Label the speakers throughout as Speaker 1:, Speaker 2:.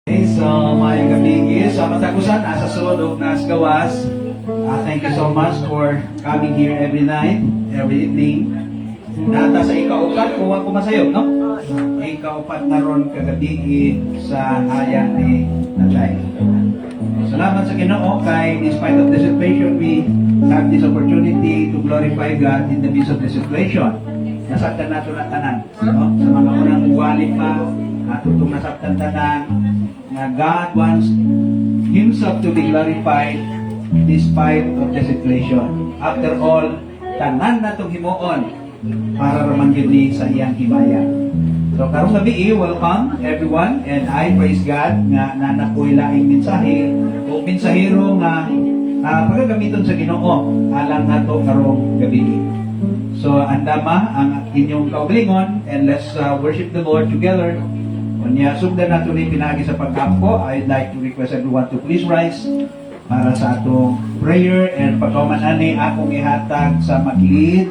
Speaker 1: Okay, so mga gabi sa matagusan, asa sulod nas gawas. Thank you so much for coming here every night, every evening. Nata sa ikaupat, kuha ko masayo, no? Ikaupat na ron kagabi sa hayang ni Natay. Salamat sa Ginoo kay despite of the situation, we have this opportunity to glorify God in the midst of the situation. Nasabtan nato na tanan, no? Sa mga unang wali pa, natutong nasabtan tanan, na God wants Himself to be glorified despite of the situation. After all, tanan na itong himuon para raman yun sa iyang himaya. So, karong gabi, welcome everyone, and I praise God nga nanakoy laing mensahe o mensahero nga pagagamiton sa Ginoo alang nato karong gabi. So, andama ang inyong kaugalingon, and let's worship the Lord together. Unya, sugdan nato ni pinagi sa pagkampo. I'd like to request everyone to please rise para sa atong prayer and pagkaman ani akong ihatag sa makilid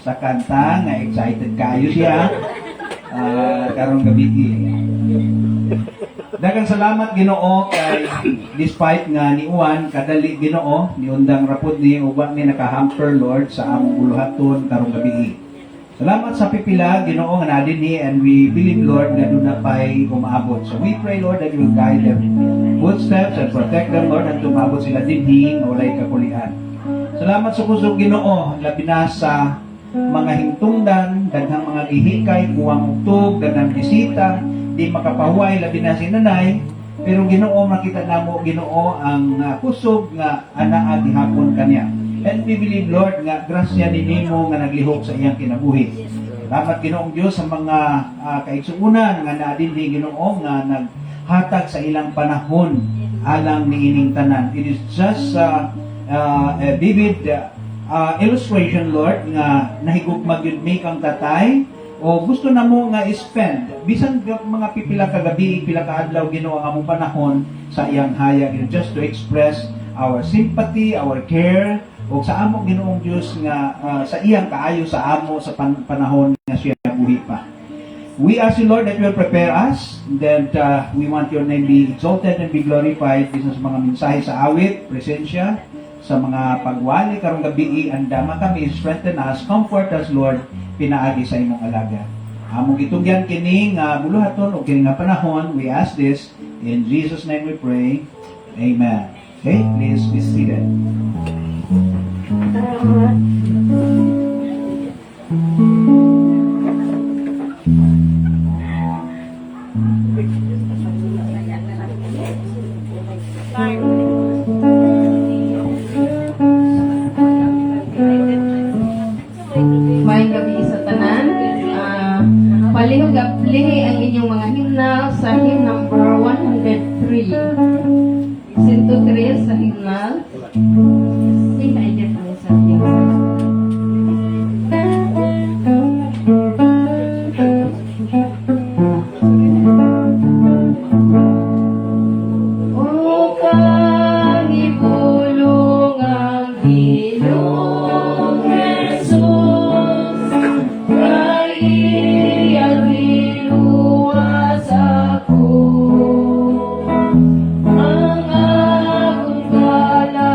Speaker 1: sa kanta nga excited kayo siya karong gabi. Daghang salamat Ginoo kay despite nga ni Juan kadali Ginoo ni undang rapod ni uban ni nakahamper Lord sa among buluhaton karong gabi. Salamat sa pipila, Ginoo nga nadin ni, and we believe, Lord, na doon na pa'y umaabot. So we pray, Lord, that you will guide them footsteps and protect them, Lord, at tumabot sila dinhi, walay kakulian. Salamat sa kusog, Ginoo, labi na sa mga hingtungdan, daghang mga gihikay, buwang utog, daghang bisita, di makapahuay, labi na si nanay, pero Ginoo, makita namo, Ginoo, ang kusog nga anaa gihapon kanya. And we believe, Lord, nga grasya ni Nimo nga naglihok sa iyang kinabuhi. Dapat Ginoong Diyos sa mga kaigsuunan nga naadin ni Ginoo nga naghatag sa ilang panahon alang niining tanan. It is just a vivid illustration, Lord, nga nahigugmag yun may kang tatay o gusto na mo nga spend bisan mga pipila kagabi, pila kaadlaw Ginoo ang among panahon sa iyang haya, just to express our sympathy, our care, o sa among Ginoong Diyos nga sa iyang kaayo sa amo sa panahon nga siya buhi pa. We ask you, Lord, that you will prepare us, that we want your name be exalted and be glorified bisan sa mga mensahe sa awit, presensya, sa mga pagwali karong gabi, andama kami, strengthen us, comfort us, Lord, pinaagi sa imong alaga. Among itugyan kini nga buluhaton o kini nga panahon, we ask this in Jesus' name we pray. Amen. Okay, please be seated.
Speaker 2: Maayong gabi sa tanan. Palihog-apli ang inyong mga himnal sa hymn number 103. Sinto 3 sa himnal.
Speaker 3: Ang agung gala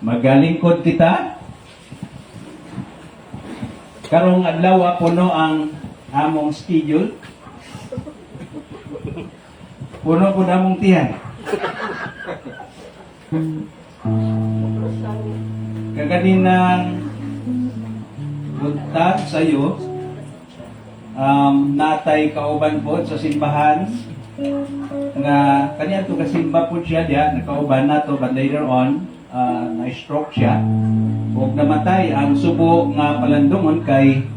Speaker 1: Magalingkod kita. Karong adlaw puno ang among schedule. Puno po namong tiyan. Kaganinang buntag sa iyo, natay kauban po sa simbahan nga kaniya to kasimba po siya diya, nakauban na to, but later on na-stroke siya ug namatay ang subo nga palandungon kay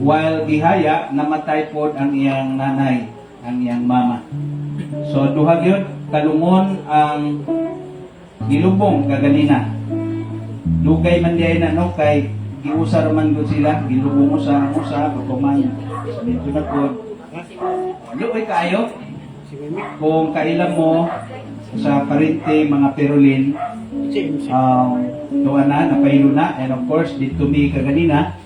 Speaker 1: while gihaya namatay po ang iyang nanay, ang iyang mama. So duha gyud kalungon ang gilubong kaganina. Dugay man diay na no kay giusar man gud sila, gilubong usa ang usa pagkuman. Dito na po. Luoy kaayo. Kung kailan mo sa parente mga perulin, tuwa na, napahilo na, and of course, dito mi kaganina,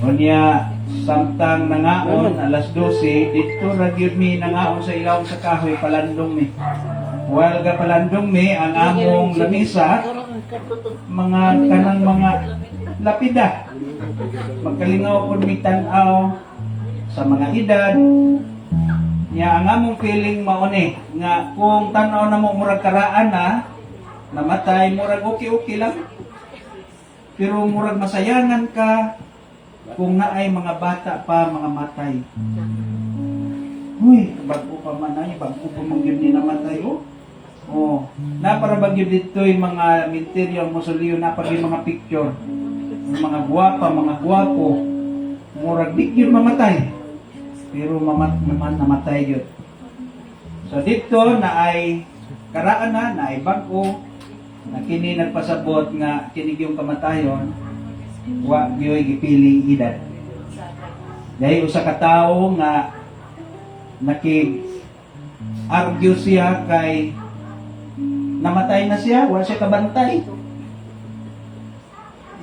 Speaker 1: unya, samtang nangaon, alas 12, dito ragyod mi nangaon sa ilaw sa kahoy, palandong mi. While ga palandong mi, ang among lamisa, mga kanang mga lapida. Magkalingaw po mi tanaw sa mga edad, niya ang among feeling mauni nga kung tanaw na mo murag karaan na namatay, murag okay lang. Pero murag masayangan ka kung naay mga bata pa, mga matay. Uy, bago pa man ay, bago pa man yun ni namatay, oh. Oh, na para bagyo dito yung mga minteryo, mausoleo, na pag yung mga picture. Yung mga guwapa, mga guwapo. Murag di yun mamatay. Pero namatay yun. So dito na ay karaan na ay bago, na kini nagpasabot nga kinig yung kamatayon, wa gyoy gipiling edad. Dahil usa ka tawo nga argue siya kay namatay na siya, wa siya kabantay.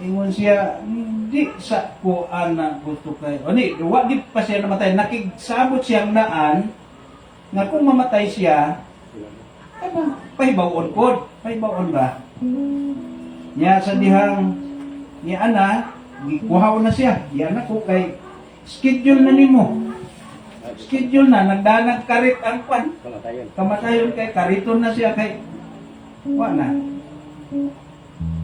Speaker 1: Ingon siya, di sa ko ana gusto kay. O ni, wa di pa siya namatay, nakigsabot siyang naan nga kung mamatay siya, ano, pahibawon pod, pahibawon ba? Nya sa dihang ni ana, gikuhaw na siya. Yan na ko kay schedule na nimo. Schedule na, nagdanag karit ang pan. Kamatayon kay kariton na siya kay wala.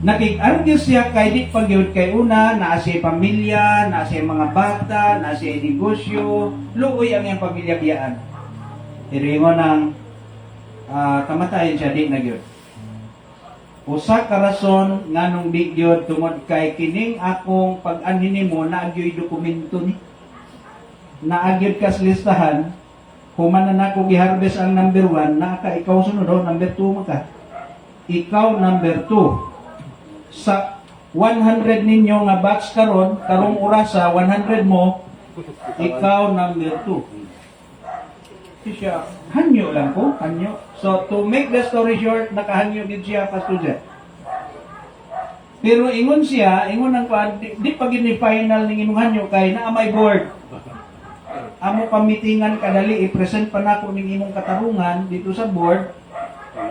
Speaker 1: Nakig-argue siya kay di pagyud kay una, naa siya pamilya, naa siya mga bata, naa siya negosyo, luoy ang iyang pamilya biyaan. Pero ingon ang kamatayon siya di na gyud. Usa ka rason nganong di gyud tungod kay kining akong pag-anhin nimo naagyoy dokumento ni. Naagyod kas listahan, human na nako giharvest ang number 1, na ka ikaw sunod o number 2 maka. Ikaw number 2. Sa 100 ninyo nga batch karon, karong orasa 100 mo, ikaw number 2. Siya, hanyo lang ko, hanyo. So to make the story short, nakahanyo din siya pastor. Pero ingon siya, ingon ang di pa gini final ning imong hanyo kay naa may board. Amo pamitingan kadali i-present pa nako ning imong katarungan dito sa board.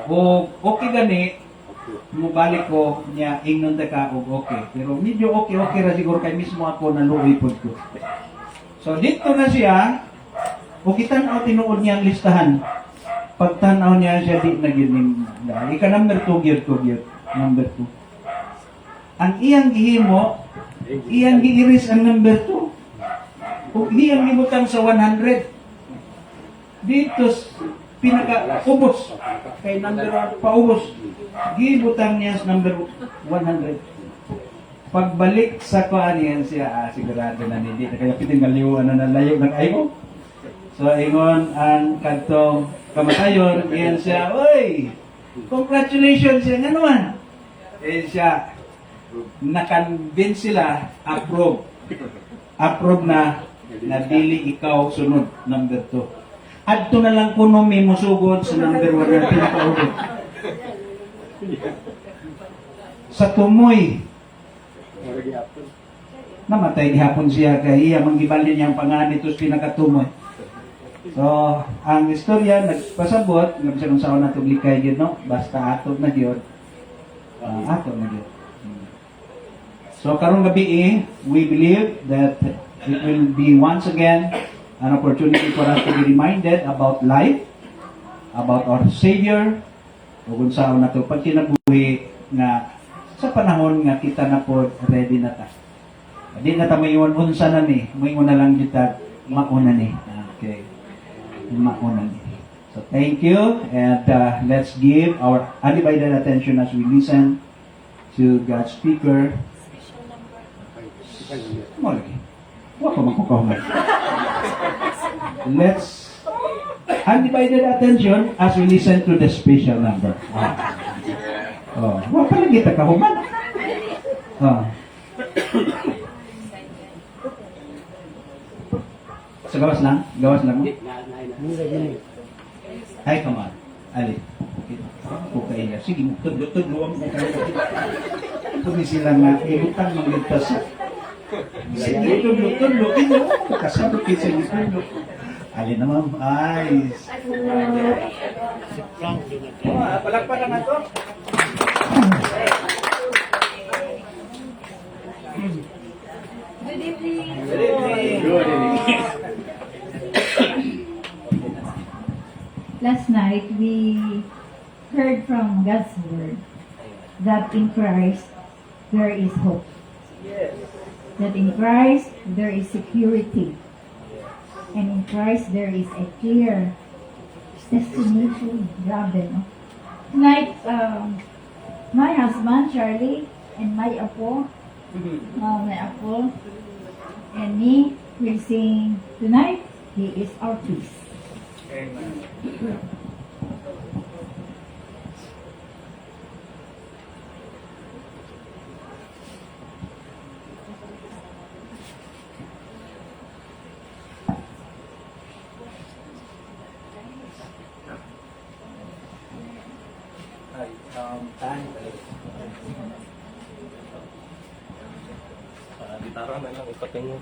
Speaker 1: O okay gani mubalik ko niya ingnon ta ka og okay. Pero medyo okay ra siguro kay mismo ako naluoy pod ko. So dito na siya o kitan-aw tinuod niya ang listahan. Pagtan-aw niya siya di na gyud ning ika number 2 gyud ko gyud number 2. Ang iyang gihimo, iyang giiris ang number 2. Kung iyang gibutang sa 100, dito pinaka-ubos. Kay number 1, paubos. Gibutang niya sa number 100. Pagbalik sa kuan yan siya, sigurado na hindi. Kaya piting galiw, na layo ng ayo. So, ingon ang kantong kamatayon, yan siya, oy, congratulations siya, nga naman. Eh siya, nakonvince sila, approve. Approve na dili ikaw sunod, number 2. Adto na lang kuno may musugod sa number 1 na pinakaulog. Sa tumoy, namatay gihapon siya kay iya manggibalin niya ang panganib tos pinakatumoy. So, ang istorya nagpasabot, nga bisan unsa na tuglikay gyud no, basta ato na gyud. Ato na gyud. So karong gabi we believe that it will be once again an opportunity for us to be reminded about life, about our Savior, ug unsa na to pag kinabuhi nga sa panahon nga kita na po ready na ta. Di na ta mayon unsa na ni, moingon na lang kita mauna ni. Okay. Mauna ni. So thank you and let's give our undivided attention as we listen to God's speaker. Mo lagi. Wa pa magkukuha. Let's undivided attention as we listen to the special number. Oh, wa pa lagi ta kahuman. Oh. So gawas lang mo. Ay, come on. Ali. Ako kaya. Sige, tudlo-tudlo mo kayo. Kung sila nga, ibutang magligtas. Sige, tudlo-tudlo. Kasabot kayo sa tudlo. Ali naman. Ay. Palagpalan na to.
Speaker 2: Good evening.
Speaker 1: Good evening.
Speaker 3: Last night, we heard from God's word that in Christ there is hope. That in Christ there is security. And in Christ there is a clear destination. Grabe, no? Tonight, my husband, Charlie, and my apo, and me will sing tonight, He is our peace.
Speaker 4: Gitara na lang ipatingin.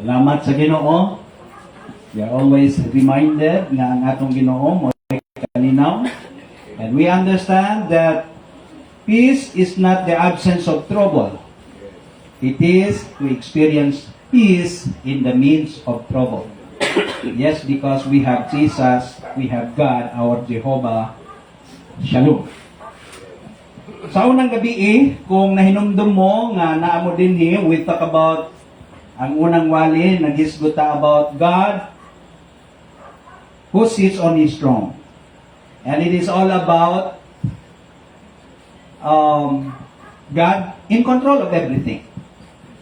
Speaker 1: Salamat sa Ginoo. We are always reminded nga ang atong Ginoo mo kalinaw. And we understand that peace is not the absence of trouble. It is to experience peace in the midst of trouble. Yes, because we have Jesus, we have God, our Jehovah Shalom. Sa unang gabi, kung nahinumdum mo nga naamo din we talk about ang unang wali, naghisguta about God who sits on His throne. And it is all about God in control of everything.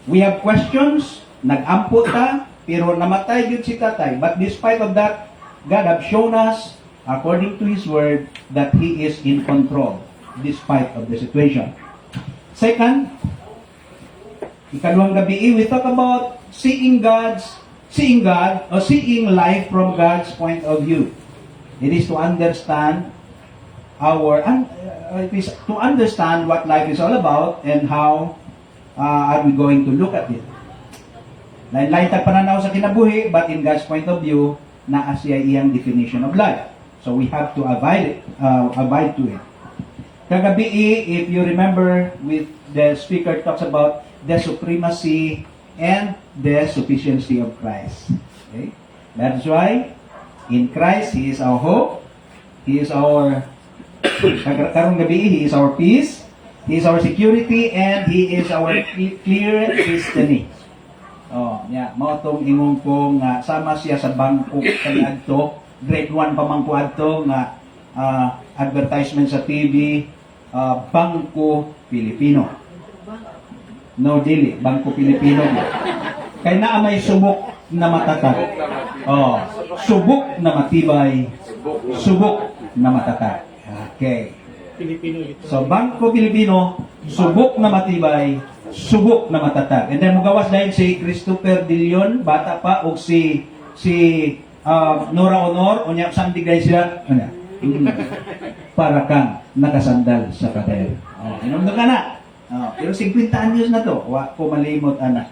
Speaker 1: We have questions, nag-ampo ta, pero namatay yun si tatay. But despite of that, God have shown us, according to His Word, that He is in control, despite of the situation. Second, ikalawang gabi, we talk about seeing God, or seeing life from God's point of view. It is to understand to understand what life is all about and how are we going to look at it. Lain-lain tag pananaw sa kinabuhi, but in God's point of view, naa siya iyang definition of life. So we have to abide to it. Kagabi, if you remember, with the speaker talks about the supremacy and the sufficiency of Christ. Okay? That's why in Christ He is our hope. He is our karong gabi, He is our peace. He is our security, and He is our clear destiny. Oh, yeah, mao tong ingon ko nga sama siya sa bangko kaniadto, grade 1 pa man ko adto nga advertisement sa TV, Bangko Pilipino. No, dili, Bangko Pilipino. Kay naa may subok na matatag. Oh, subok na matibay, subok na matatag. Okay. So, Bangko Pilipino, subok na matibay, subok na matatag. And then, mugawas dahil si Christopher De Leon, bata pa, o si Nora Honor, o niya, saan digay sila? Ano? Para kang nakasandal sa pader. Oh, inumdum ka na. Oh, pero 50 anyos na to, wa ko malimot, anak.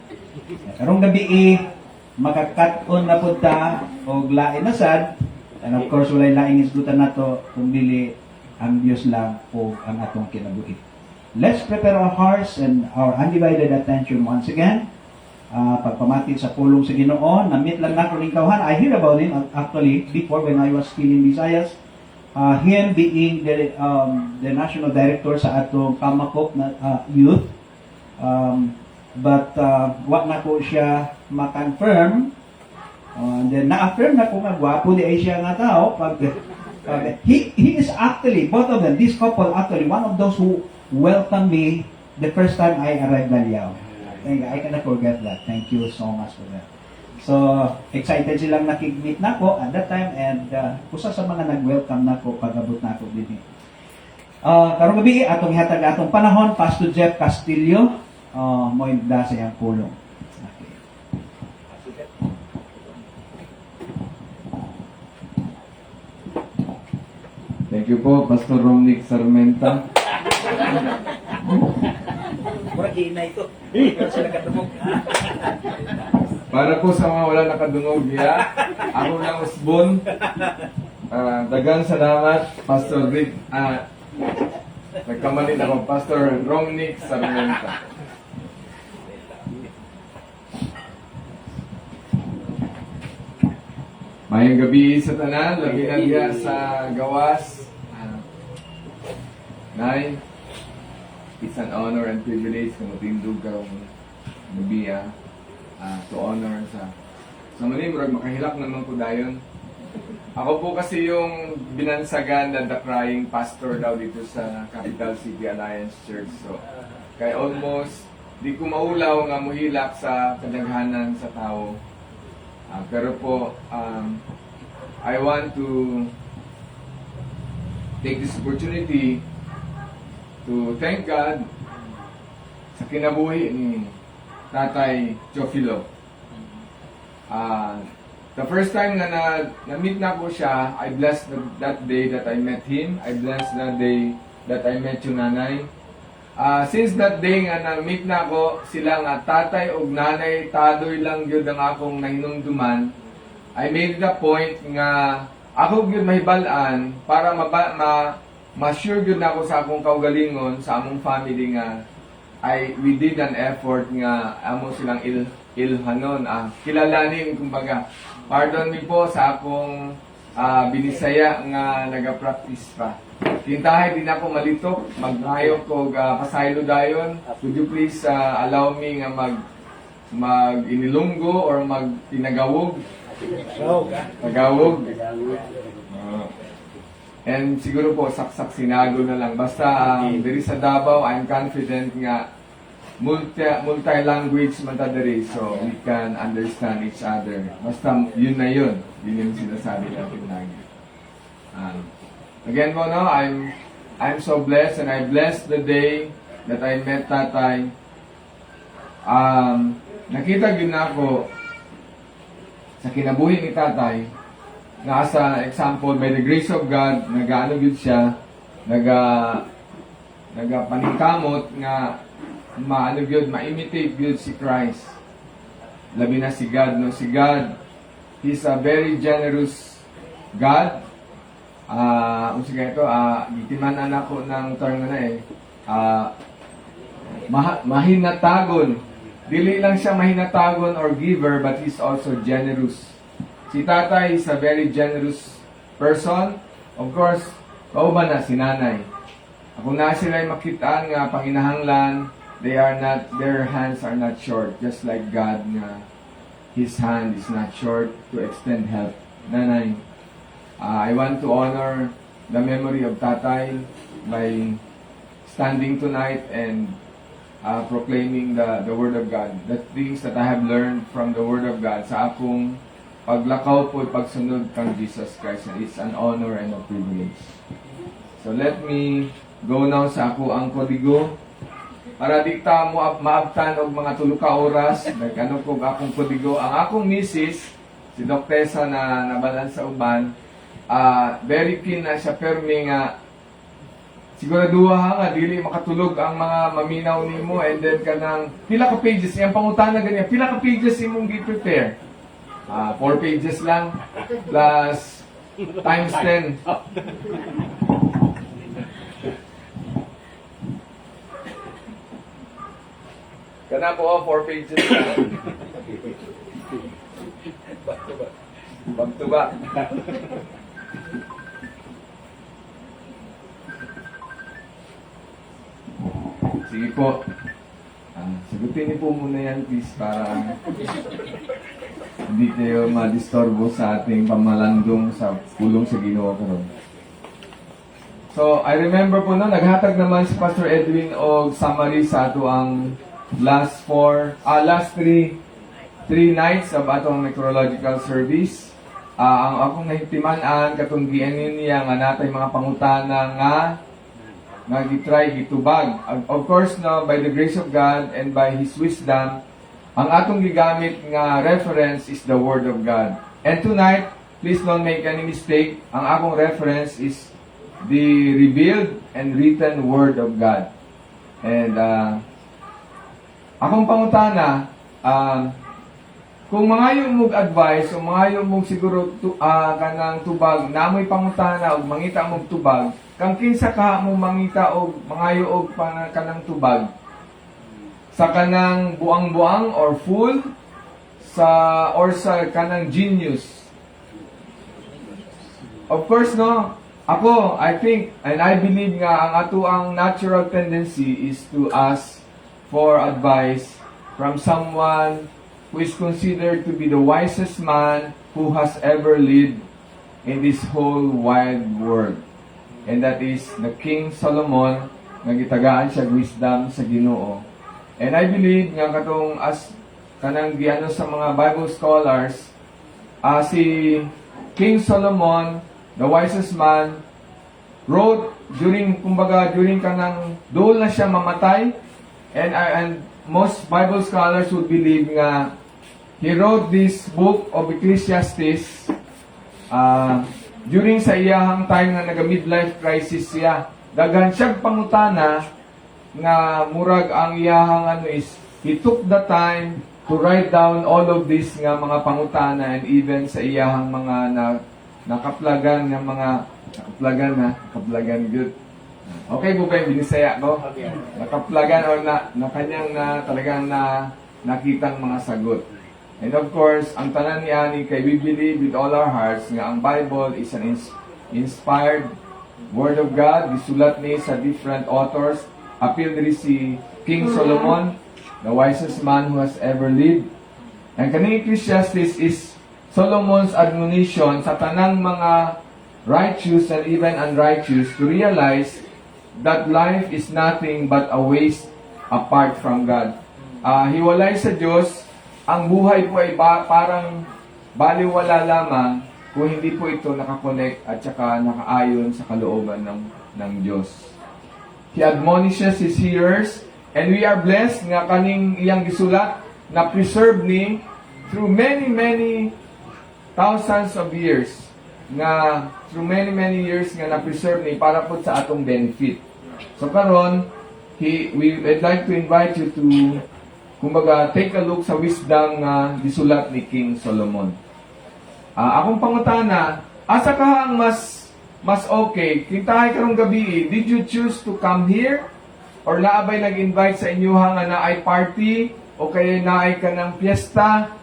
Speaker 1: Karong gabi, makakat-on na punta, o lain na sad, and of course, walay laing isgutan na to, kung dili, ang Diyos lang po ang atong kinabuhi. Let's prepare our hearts and our undivided attention once again. Pagpamati sa pulong sa Ginoo, na-meet lang na ko ning kauhan. I heard about him actually before when I was still in Visayas. Him being the national director sa atong Kamakop na youth. But what na ko siya ma-confirm. Then na-affirm na ko nga gwapo di ay siya nga tao pag he is actually, both of them, this couple actually, one of those who welcomed me the first time I arrived in Liao. I cannot forget that. Thank you so much for that. So, excited silang nakig-meet na ko at that time, and usa sa mga nag-welcome na ko pag-abot na ko din. Karong gabi, atong ihatag atong panahon, Pastor Jeff Castillo, mo ibda sa iyang pulong.
Speaker 5: Thank you po, Pastor Romnick Sarmenta. Para po sa mga wala nakadungog niya, ako lang usbon. Dagang salamat, Pastor Rick. Nagkamalit ako, Pastor Romnick Sarmenta. Mayang gabi sa tanan, labi na diya sa gawas. Nay, it's an honor and privilege kung matindog karong gabi to honor sa mali, murag makahilak naman ko dayon. Ako po kasi yung binansagan na the crying pastor daw dito sa Capital City Alliance Church. So, kaya almost di ko maulaw nga muhilak sa kadaghanan sa tao. Pero po, I want to take this opportunity to thank God sa kinabuhi ni Tatay Chofilo. The first time na-meet na ko siya, I blessed that day that I met him. I blessed that day that I met yung nanay. since that day nga na-meet na ako, sila nga tatay ug nanay, tadoy lang gyud ang akong nahinumduman, I made the point nga ako gyud mahibal-an para ma-sure gyud na ako sa akong kaugalingon sa among family nga we did an effort nga amo silang ilhanon, kilalanin kumbaga. Pardon me po sa akong binisaya nga nagapractice pa. Kintahay din ako malitok, magmayok ko pasaylo dayon. Could you please allow me nga mag inilunggo or mag tinagawog? Tagawog. And siguro po saksak sinago na lang. Basta diri sa Davao, I'm confident nga multi-language man ta diri, so we can understand each other. Basta yun na yun. Yun yung sinasabi natin lagi. Again po, no, I'm so blessed and I blessed the day that I met Tatay. Nakita yun na ako sa kinabuhi ni Tatay nga sa example, by the grace of God, nag-ano yun siya, nagapaningkamot nga maano yun, ma-imitate yun si Christ. Labi na si God, no? Si God, He's a very generous God. Sige ito, gitimanan ako ng term na mahinatagon. Dili lang siya mahinatagon or giver, but He's also generous. Si Tatay is a very generous person. Of course, kauban na si Nanay. Kung na sila makitaan nga panginahanglan, their hands are not short. Just like God nga, His hand is not short to extend help. Nanay, I want to honor the memory of Tatay by standing tonight and proclaiming the Word of God. The things that I have learned from the Word of God sa akong paglakaw po, pagsunod kang Jesus Christ. It's an honor and a privilege. So let me go now sa ako ang kodigo. Para di ta mo maabtan og mga tulo ka oras, nagano ko akong kodigo. Ang akong misis, si Dr. Tessa na nabalan sa uban, very keen na siya permi nga siguraduha nga dili makatulog ang mga maminaw nimo, and then kanang pila ka pages yang pangutana ganyan, pila ka pages imong gi-prepare. 4 pages lang plus times 10. Kana po 4 pages lang. Back to back. Sige po. Sagutin niyo po muna yan, please, para hindi kayo madistorbo sa ating pamalandong sa pulong sa Ginoo karon. So, I remember po no, naghatag naman si Pastor Edwin og summary sa ato ang last 3 nights of atong necrological service. Ang akong nahitiman-an katong gianin niya nga natay mga pangutana nga nagitry gitubag. Of course, no, by the grace of God and by His wisdom, ang atong gigamit nga reference is the Word of God. And tonight, please don't make any mistake, ang akong reference is the revealed and written Word of God. And akong pangutana, kung mangayo mong advice o mangayo mong siguro kanang tubag, namoy pangutana o mangita mong tubag, kang kinsa ka mong mangita o mangayo og kanang tubag, sa kanang buang-buang or full, or sa kanang genius. Of course, no, ako, I think, and I believe nga, ang ato ang natural tendency is to ask for advice from someone who is considered to be the wisest man who has ever lived in this whole wide world. And that is the King Solomon, nga gitagaan siya wisdom sa Ginoo. And I believe nga katong as kanang giano sa mga Bible scholars, si King Solomon, the wisest man, wrote during kanang doon na siya mamatay, and most Bible scholars would believe nga he wrote this book of Ecclesiastes during sa iyahang time nga naga midlife crisis siya. Daghan siyang pangutana nga murag ang iyahang ano is he took the time to write down all of this nga mga pangutana and even sa iyahang mga nakaplagan nga mga nakaplagan good. Okay po ba yung binisaya ko? Nakaplagan or na kanyang talagang nakitang mga sagot. And of course, ang tanan ni Ani kay we believe with all our hearts nga ang Bible is an inspired Word of God. Gisulat ni sa different authors. Appeal diri si King Solomon, the wisest man who has ever lived. And kaning Ecclesiastes is Solomon's admonition sa tanang mga righteous and even unrighteous to realize that life is nothing but a waste apart from God. Hiwalay sa Diyos, ang buhay po ay parang baliwala lamang kung hindi po ito nakakonect at saka nakaayon sa kalooban ng Diyos. He admonishes his hearers, and we are blessed nga kaning iyang gisulat na preserve ni through many thousands of years nga through many years nga na-preserve ni para po sa atong benefit. So karon, we'd like to invite you to kumbaga take a look sa wisdom nga gisulat ni King Solomon. Akong pangutana, asa ka ang mas okay? Kintahay karong gabi, did you choose to come here? Or naabay nag-invite sa inyo nga naay party? O kaya naay ka ng fiesta?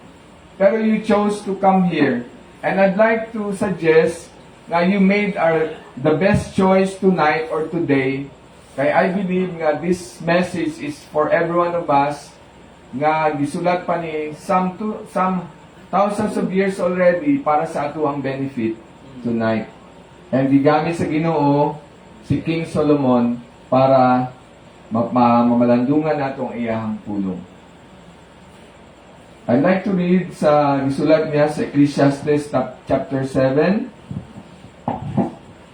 Speaker 5: Pero you chose to come here. And I'd like to suggest na you made the best choice tonight or today. Kaya I believe nga this message is for every one of us nga gisulat pa ni some thousands of years already para sa ato ang benefit tonight. And gigamit sa Ginoo si King Solomon para mamalandungan natong iyahang pulong. I'd like to read sa gisulat niya sa Ecclesiastes chapter 7.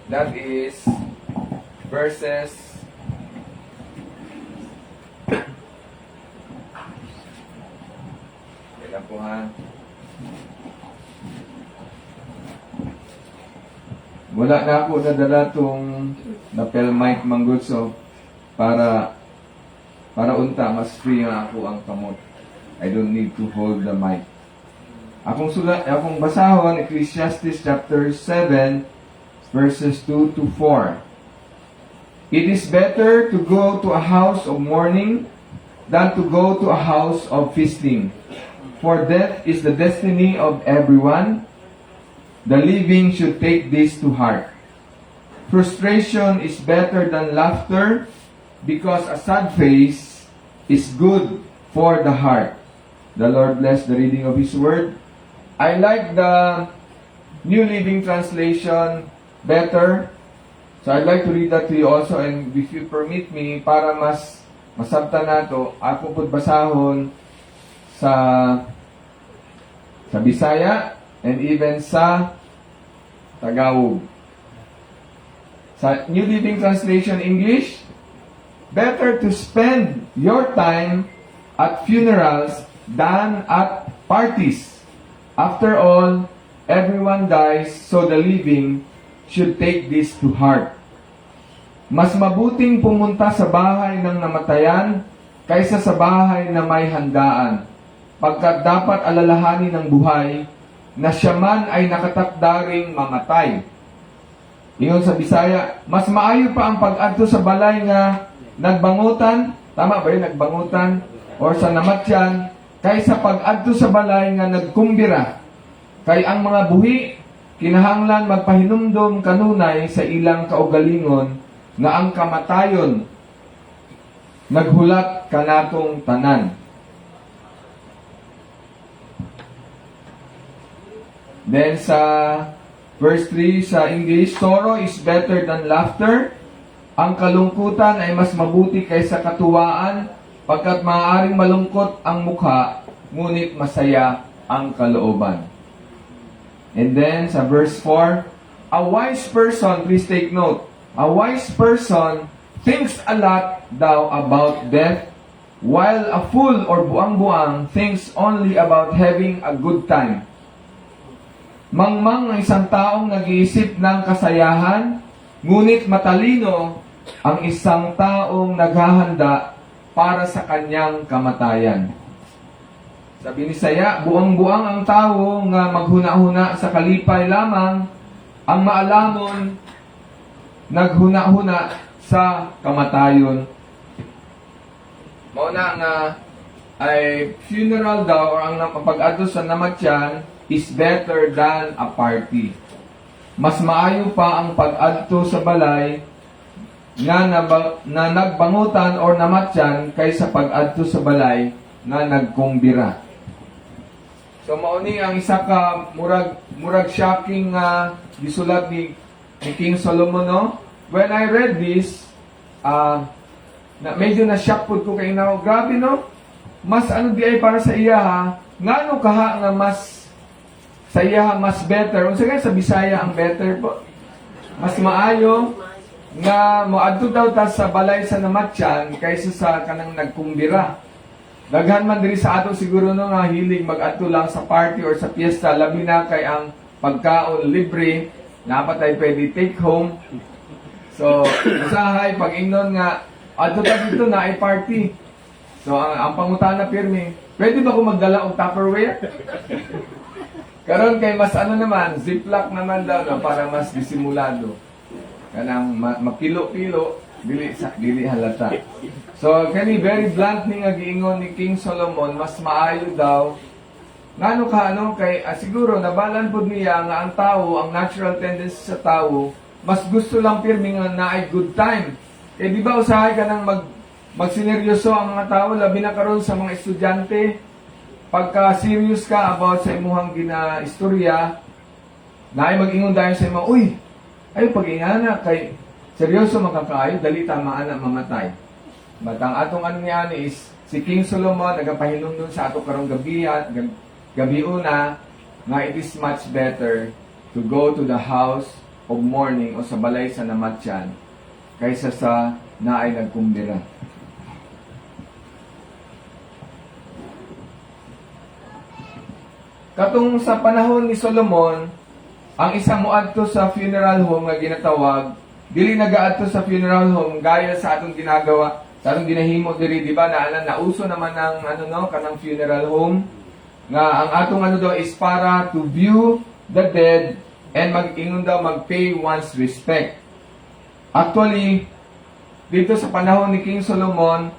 Speaker 5: That is verses Kailan po ha? Wala na ako nadala tong lapel mic manggutso para unta mas free nga ako ang kamot. I don't need to hold the mic. Akong basahon Ecclesiastes chapter 7 verses 2 to 4. It is better to go to a house of mourning than to go to a house of feasting. For death is the destiny of everyone. The living should take this to heart. Frustration is better than laughter, because a sad face is good for the heart. The Lord bless the reading of His Word. I like the New Living Translation better. So I'd like to read that to you also, and if you permit me, para mas masabta nato, ako pud basahon sa Bisaya and even sa Tagalog. Sa New Living Translation English, better to spend your time at funerals than at parties. After all, everyone dies, so the living should take this to heart. Mas mabuting pumunta sa bahay ng namatayan kaysa sa bahay na may handaan, pagkat dapat alalahanin ng buhay na siya man ay nakatakdaring mamatay. Ingon sa Bisaya, mas maayo pa ang pag-adto sa balay nga nagbangutan, tama ba yun, nagbangutan, or sa namatyan, kaysa pag-adto sa balay nga nagkumbira. Kay ang mga buhi, kinahanglan magpahinumdom kanunay sa ilang kaugalingon nga ang kamatayon naghulat kanatong tanan. Then sa verse 3 sa English, sorrow is better than laughter. Ang kalungkutan ay mas mabuti kaysa katuwaan, pagkat maaaring malungkot ang mukha, ngunit masaya ang kalooban. And then sa verse 4, a wise person, please take note, a wise person thinks a lot daw about death, while a fool or buang-buang thinks only about having a good time. Mangmang ang isang taong nag-iisip ng kasayahan, ngunit matalino ang isang taong naghahanda para sa kanyang kamatayan. Sabi ni Saya, buang-buang ang tao nga maghuna-huna sa kalipay lamang, ang maalamon naghuna-huna sa kamatayon. Mauna nga ay funeral daw or ang pag-adto sa namatyan is better than a party. Mas maayo pa ang pag-adto sa balay na nagbangutan or namatyan kaysa pag-adto sa balay na nagkumbira. So mauni ang isa ka murag shocking gisulat ni King Solomon, no? When I read this, medyo na-shock po ko kay na, grabe, no? Mas ano di ay para sa iya, ha? Ngano kaha nga mas sa iya, mas better. Unsa kay sa Bisaya ang better po? Mas maayo nga moadto daw ta sa balay sa namatyan kaysa sa kanang nagkumbira. Daghan man diri sa ato siguro no nga hilig mag-adto lang sa party or sa piyesta, labi na kay ang pagkaon libre, dapat ay pwede take home. So, usahay pag ingnon nga adto ta dito na ay party. So, ang pangutana pirmi, pwede ba ko magdala og Tupperware? Karon kay mas ano naman, ziplock naman daw no, para mas disimulado. Kanang makilo-kilo, dili halata. So, kani very blunt ni nga giingon ni King Solomon, mas maayo daw. Ngano ka ano kay siguro nabalan pud niya nga ang tao, ang natural tendency sa tao, mas gusto lang pirmi nga naay good time. Eh di ba usahay ka nang magsineryoso ang mga tao, labi na karon sa mga estudyante. Pagka serious ka about sa imuhang ginaistorya, naay mag-ingon dahil sa imo, uy, ay pag-ingana kay seryoso makakaayo, dali tamaan na mamatay. Batang atong ano niya is si King Solomon nagapahinom dun sa ato karong gabi una nga it is much better to go to the house of mourning o sa balay sa namatyan kaysa sa naay nagkumbira. Katong sa panahon ni Solomon, ang isang moadto sa funeral home nga ginatawag, dili nagaadto sa funeral home gaya sa atong ginagawa, sa atong ginahimo diri, di ba? Nauso naman ng kanang funeral home nga ang atong daw is para to view the dead and mag-ingon daw mag-pay one's respect. Actually, dito sa panahon ni King Solomon,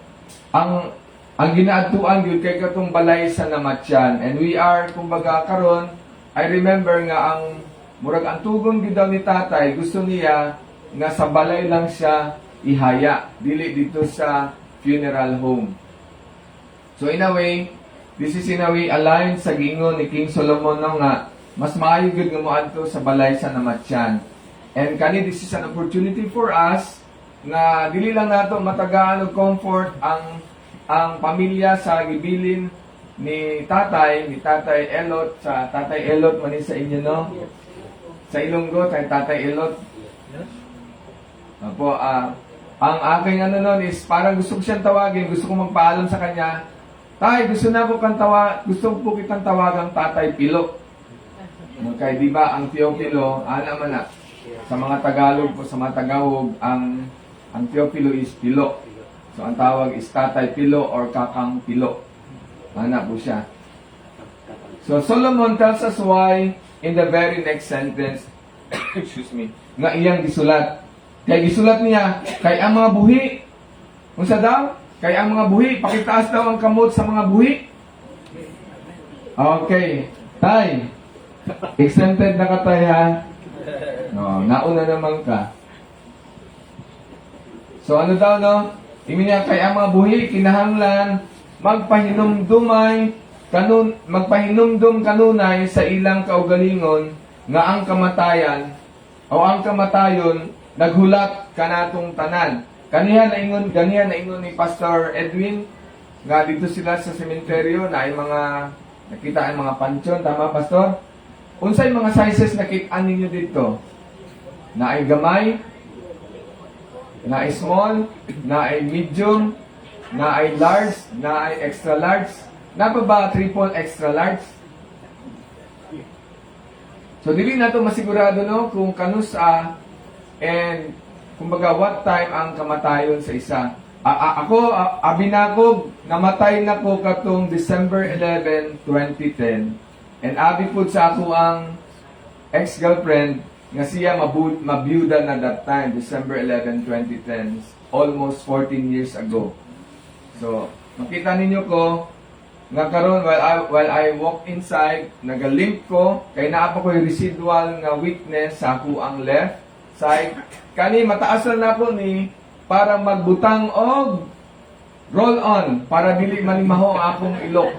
Speaker 5: ang ginaadtuan gyud kay katong balay sa namatyan. And we are, kumbaga karon, I remember nga ang murag ang tugon gyud daw ni tatay, gusto niya nga sa balay lang siya ihaya, dili dito sa funeral home. So in a way, this is in a way aligned sa giingon ni King Solomon no, nga mas maayo gyud nga moadto sa balay sa namatyan. And kani this is an opportunity for us nga dili lang nato matagaan og comfort ang pamilya sa gibilin ni Tatay Elot, sa Tatay Elot man sa inyo, no? Sa Ilonggo, kay Tatay Elot. Apo, ang aking nun is parang gusto ko siyang tawagin, gusto ko magpaalam sa kanya, Tay, gusto ko kitang tawagang Tatay Pilo. Kaya di ba ang Teopilo, man na, sa mga Tagalog po, sa mga Tagawog, ang Teopilo is Pilo. So, ang tawag is Tatay Pilo or Kakang Pilo. Mana po siya. So, Solomon tells us why in the very next sentence, excuse me, nga iyang gisulat. Kaya gisulat niya, kay ang mga buhi, unsa daw? Kay ang mga buhi, pakitaas daw ang kamot sa mga buhi. Okay. Tay, exempted na ka tay ha? No, nauna naman ka. So, ano daw, no? Iminya kay ang mga buhi kinahanglan magpahinumdum kanunay sa ilang kaugalingon nga ang kamatayan o ang kamatayon naghulat kanatong tanan. Ganiha na ingon ni Pastor Edwin nga dito sila sa sementeryo na ay mga nakita ang mga pansyon, tama Pastor? Unsay mga sizes nakita ninyo dito? Na ay gamay, na ay small, na ay medium, na ay large, na ay extra large. Na pa ba triple extra large? So, dili na ito masigurado no, kung kanusa and kumbaga, what time ang kamatayon sa isa. Abinakog, namatay na ko katong December 11, 2010. And abi po sa ako ang ex-girlfriend nga siya mabiyuda na that time, December 11, 2010. Almost 14 years ago. So, makita ninyo ko, nga karon while I walk inside, nagalimp ko, kay naa pa ko'y residual nga weakness sa ako ang left side. Kani, mataas na ako ni para magbutang og roll on para dili manimaho ang akong ilok.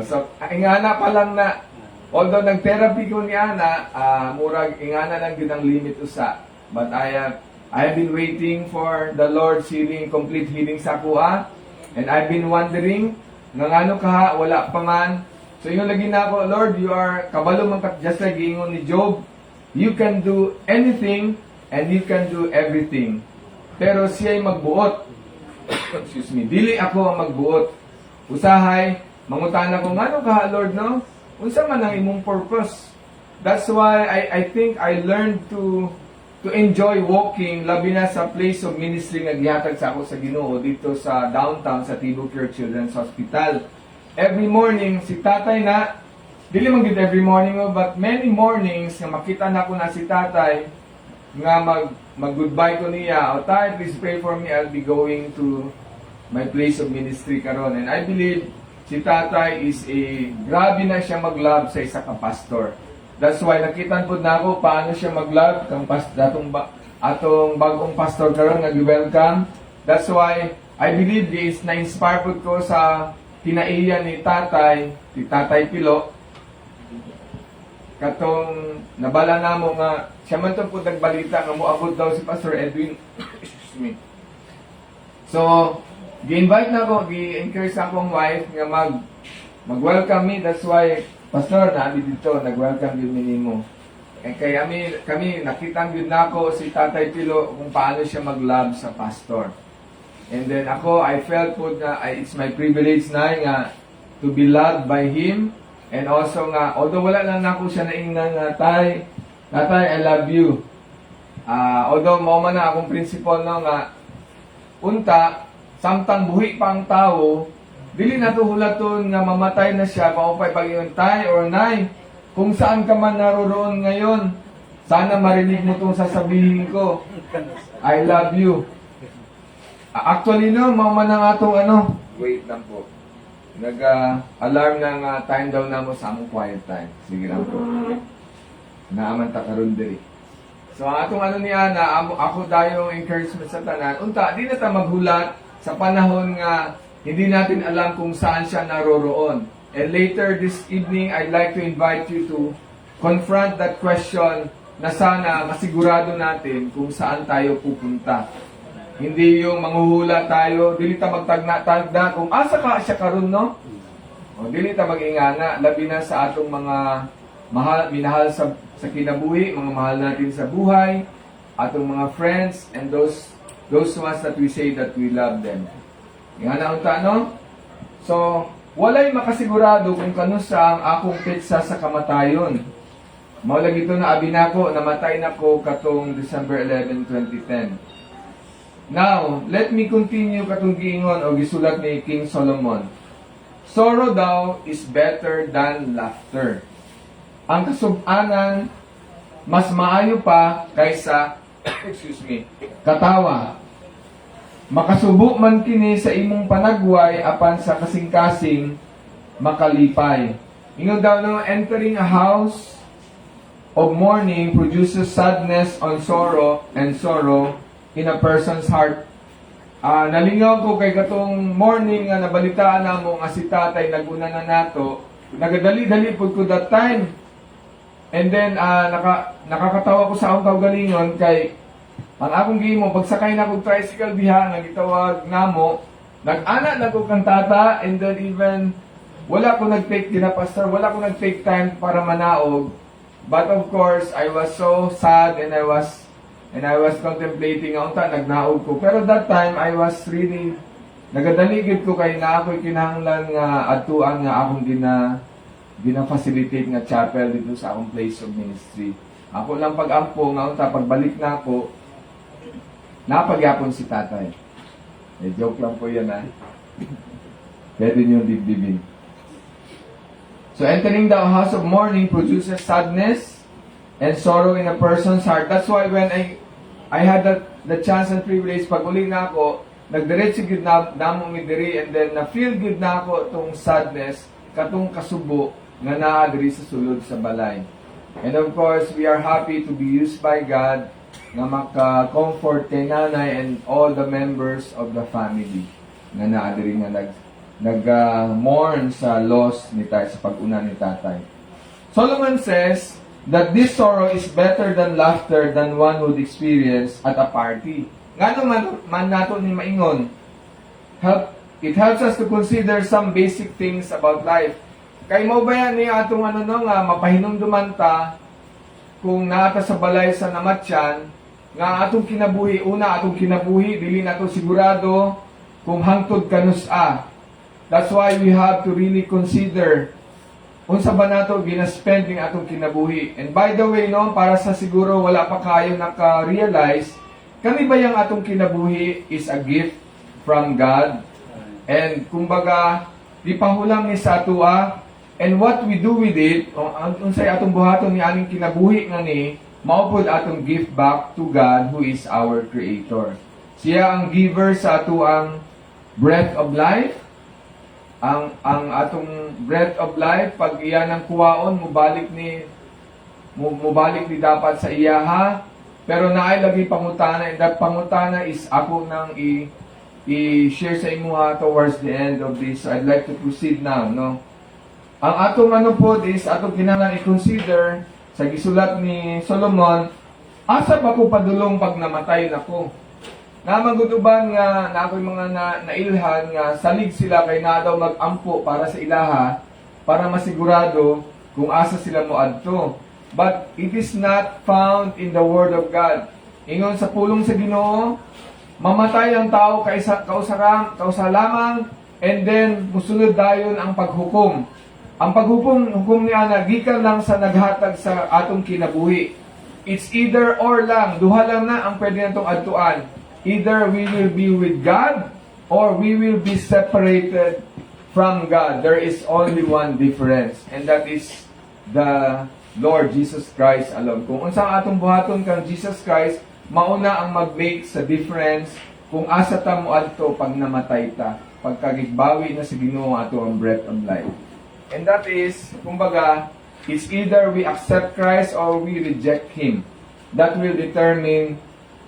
Speaker 5: So, ingana pa lang na, although nag-therapy ko ni Ana, murag ingana lang yun ang limit usa. But I have been waiting for the Lord's healing, complete healing sa kuha. And I've been wondering, ngano kaha, wala pa man. So yung lagi na ako, Lord, you are, kabalo man ka, just like ingon ni Job, you can do anything, and you can do everything. Pero siya'y magbuot. Excuse me. Dili ako ang magbuot. Usahay, mangutana ko, ngano ka, Lord, no? Unsa man ang imong purpose? That's why I think I learned to enjoy walking, labi na sa place of ministry nga gihatag sa ako sa Ginoo dito sa downtown sa Tibocure Children's Hospital. Every morning, si tatay na, dili man gid every morning, but many mornings nga makita na ko na si tatay, nga mag-goodbye ko niya, tay, please pray for me, I'll be going to my place of ministry karon. And I believe si tatay is grabe na siya mag-love sa isa ka pastor. That's why nakitan po na ako paano siya mag-love atong bagong pastor karon nga gi-welcome. That's why I believe this na-inspire po ko sa kinaiya ni Tatay Pilo, katong nabala na mo nga siya man to po nagbalita nga moabot daw si Pastor Edwin. Excuse me. So, gi-invite na ako, gi-encourage akong wife nga mag-welcome me. That's why Pastor na dito nag-welcome yun nimo. Kaya kami nakita yun na ako si Tatay Pilo kung paano siya mag-love sa pastor. And then ako, I felt po na it's my privilege na nga to be loved by him. And also nga, although wala lang na ako siya naingnan nga, Tatay, I love you. Although mao man na akong principle no nga, unta, samtang buhi pa ang tao, dili na to hulaton nga mamatay na siya, maupay pag-iyon, Tay or Nay, kung saan ka man naroroon ngayon, sana marinig mo itong sasabihin ko, I love you. Actually no, mao man ang atong wait lang po. Nag-alarm ng time daw na mo sa among quiet time. Sige lang po. Naaman ta karon diri. So atong ni Ana, ako dayong encouragement sa tanan. Unta, di na ta maghulat sa panahon nga hindi natin alam kung saan siya naroroon. And later this evening, I'd like to invite you to confront that question na sana masigurado natin kung saan tayo pupunta. Hindi yung manghuhula tayo, dili ta magtagna-tagda kung asa ka siya karon no? O dili ta mag-ingana, labi na sa atong mga minahal sa kinabuhi, mga mahal natin sa buhay, atong mga friends and those ones that we say that we love them. Ingana unta no? So, walay makasigurado kung kano sa ang akong petsa sa kamatayon. Mao lang ito na abinako, namatay na ko katong December 11, 2010. Now, let me continue katong giingon o gisulat ni King Solomon. Sorrow daw is better than laughter. Ang kasub-anan mas maayo pa kaysa katawa. Makasubo man kini sa imong panagway apan sa kasing-kasing makalipay. Ingon daw no, entering a house of mourning produces sadness on sorrow and sorrow in a person's heart. Nalingaw ko kay katong morning nga nabalitaan namo nga si tatay naguna na nato. Nagadali-dali pud ko that time. And then nakakatawa ko sa akong kaugalingon kay ang akong gihimo pagsakay na kog tricycle diha nga gitawag namo, nag-ana na ko kang tata, and then even wala ko nag-take pastor, wala ko nag-take time para manaog. But of course, I was so sad and I was contemplating unta nagnaog ko. Pero that time I was really nagadaligid ko kay na ako'y kinahanglan nga adtuan nga akong gina-facilitate nga chapel dito sa akong place of ministry. Ako lang pag-ampo, nga unta pagbalik na ako, napagyapon si tatay. Joke lang po yan, ha. Pwede niyo dibdibin. So entering the house of mourning produces sadness and sorrow in a person's heart. That's why when I had the chance and privilege, pag uli na ako, nagdiretso gud na namong diri, and then na-feel good na ako itong sadness, katong kasubo nga naa diri sa sulod sa balay. And of course, we are happy to be used by God na maka-comfort kay nanay and all the members of the family nga naa diri nga nag-mourn sa loss ni tatay, sa pag-una ni tatay. Solomon says that this sorrow is better than laughter than one would experience at a party. Ngano man nato ni maingon, it helps us to consider some basic things about life. Kay mo ba yan ni atong nga mapahinumduman ta kung naata sa balay sa namatyan, nga atong kinabuhi, atong kinabuhi, dili nato sigurado kung hangtod kanusa. That's why we have to really consider unsa ba nato ginaspend ning atong kinabuhi. And by the way, no, para sa siguro wala pa kayo naka-realize, kami ba yung atong kinabuhi is a gift from God? And kumbaga, di pahulang ni sa atua, and what we do with it, unsay atong buhaton ni aning kinabuhi nga ni, maupod atong gift back to God who is our Creator. Siya ang giver sa atuang breath of life. Ang atong breath of life, pag iyan ang kuwaon, mubalik ni dapat sa iya, ha? Pero naay lagi pangutana, and that pangutana is ako nang i-share sa imo ha towards the end of this. So I'd like to proceed now, no? Ang atong po is atong kinahanglan i-consider sa gisulat ni Solomon, asa ba ko padulong pag namatay nako? Namagutuban nga na ako'y mga nailhan nga salig sila kay na daw mag-ampo para sa ilaha para masigurado kung asa sila moadto. But it is not found in the Word of God. Ingon sa pulong sa Ginoo, mamatay ang tao kausa lamang, and then musunod dayon ang paghukom. Ang hukom niya gikan lang sa naghatag sa atong kinabuhi. It's either or lang, duha lang na ang pwede natong adtuan. Either we will be with God or we will be separated from God. There is only one difference, and that is the Lord Jesus Christ alone. Kung unsang atong buhaton kang Jesus Christ, mauna ang mag-make sa difference kung asa ta mo adto pag namatay ta, pagkagigbawi na sa Ginoo ato ang breath of life. And that is, kumbaga, it's either we accept Christ or we reject Him. That will determine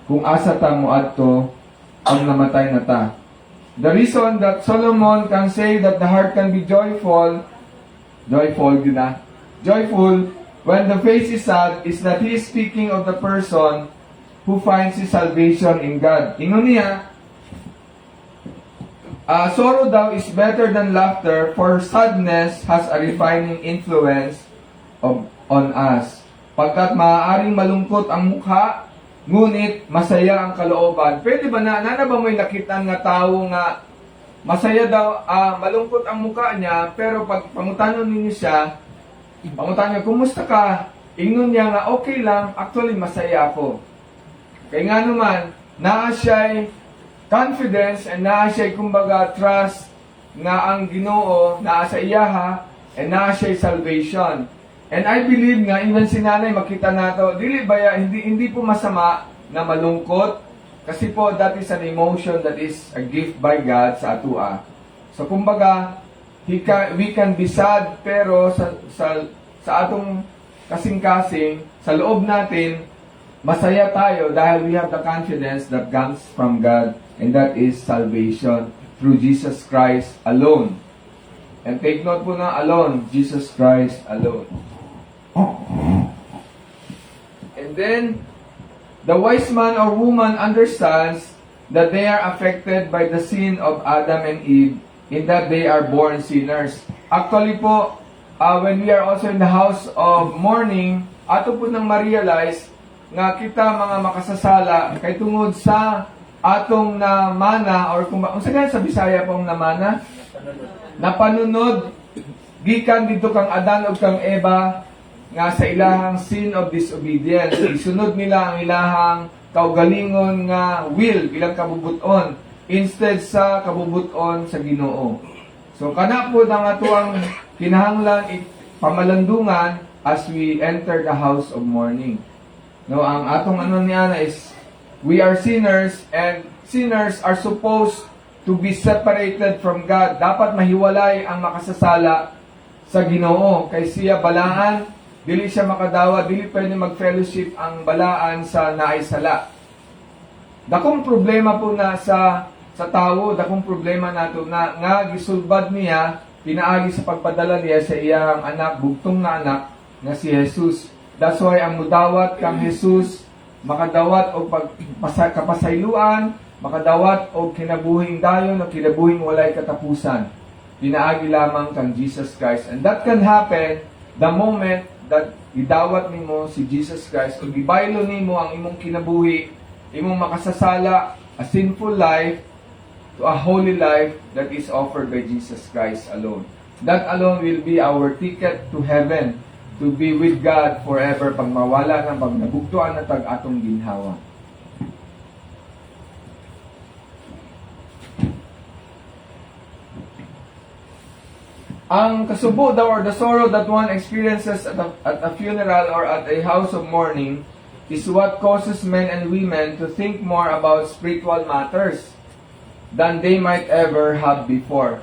Speaker 5: kung asa ta mo adto ang namatay na ta. The reason that Solomon can say that the heart can be joyful when the face is sad, is that he is speaking of the person who finds his salvation in God. Ingon niya, sorrow daw is better than laughter, for sadness has a refining influence on us. Pagkat maaaring malungkot ang mukha, ngunit masaya ang kalooban. Pwede ba na ba may nakita nga tao nga masaya daw, malungkot ang mukha niya, pero pag pangutanon ninyo siya, pangutan niya, kumusta ka? Ingon niya nga, okay lang, actually masaya ako. Kaya nga naman, naa siya'y confidence and naa siya'y kumbaga trust nga ang Ginoo naa sa iyaha, and naa siya'y salvation. And I believe nga, even si nanay makita nato, dili ba hindi po masama na malungkot, kasi po that is an emotion that is a gift by God sa atua. So kumbaga, we can be sad, pero sa atong kasing-kasing, sa loob natin, masaya tayo dahil we have the confidence that comes from God, and that is salvation through Jesus Christ alone. And take note po na alone, Jesus Christ alone. And then, the wise man or woman understands that they are affected by the sin of Adam and Eve, in that they are born sinners. Actually po, when we are also in the house of mourning, ato po nang ma-realize nga kita mga makasasala kay tungod sa atong namana, or kung sa Bisaya pong namana, napanunod gikan dito kang Adan o kang Eva, nga sa ilahang sin of disobedience. Isunod nila ang ilahang kaugalingon nga will bilang kabubuton instead sa kabubuton sa Ginoo. So kana po ang atuang kinahanglan pamalandungan as we enter the house of mourning. No, ang atong ano niya is we are sinners and sinners are supposed to be separated from God. Dapat mahiwalay ang makasasala sa Ginoo. Kay siya balaan, dili siya makadawa, dili pwede mag-fellowship ang balaan sa naisala. Dakong problema po na sa tao, dakong problema nato na nga gisulbad niya pinaagi sa pagpadala niya sa iyang anak, bugtong na anak na si Jesus. That's why ang mudawat kang Jesus makadawat og kapasayloan, makadawat og kinabuhing dayon o kinabuhing walay katapusan. Pinaagi lamang kang Jesus Christ. And that can happen the moment that idawat nimo si Jesus Christ ug gibaylo nimo ang imong kinabuhi, imong makasasala, a sinful life to a holy life that is offered by Jesus Christ alone. That alone will be our ticket to heaven, to be with God forever pag mawala ng pag nabugtuan na tag atong ginhawa. Ang kasubo daw or the sorrow that one experiences at a funeral or at a house of mourning is what causes men and women to think more about spiritual matters than they might ever have before.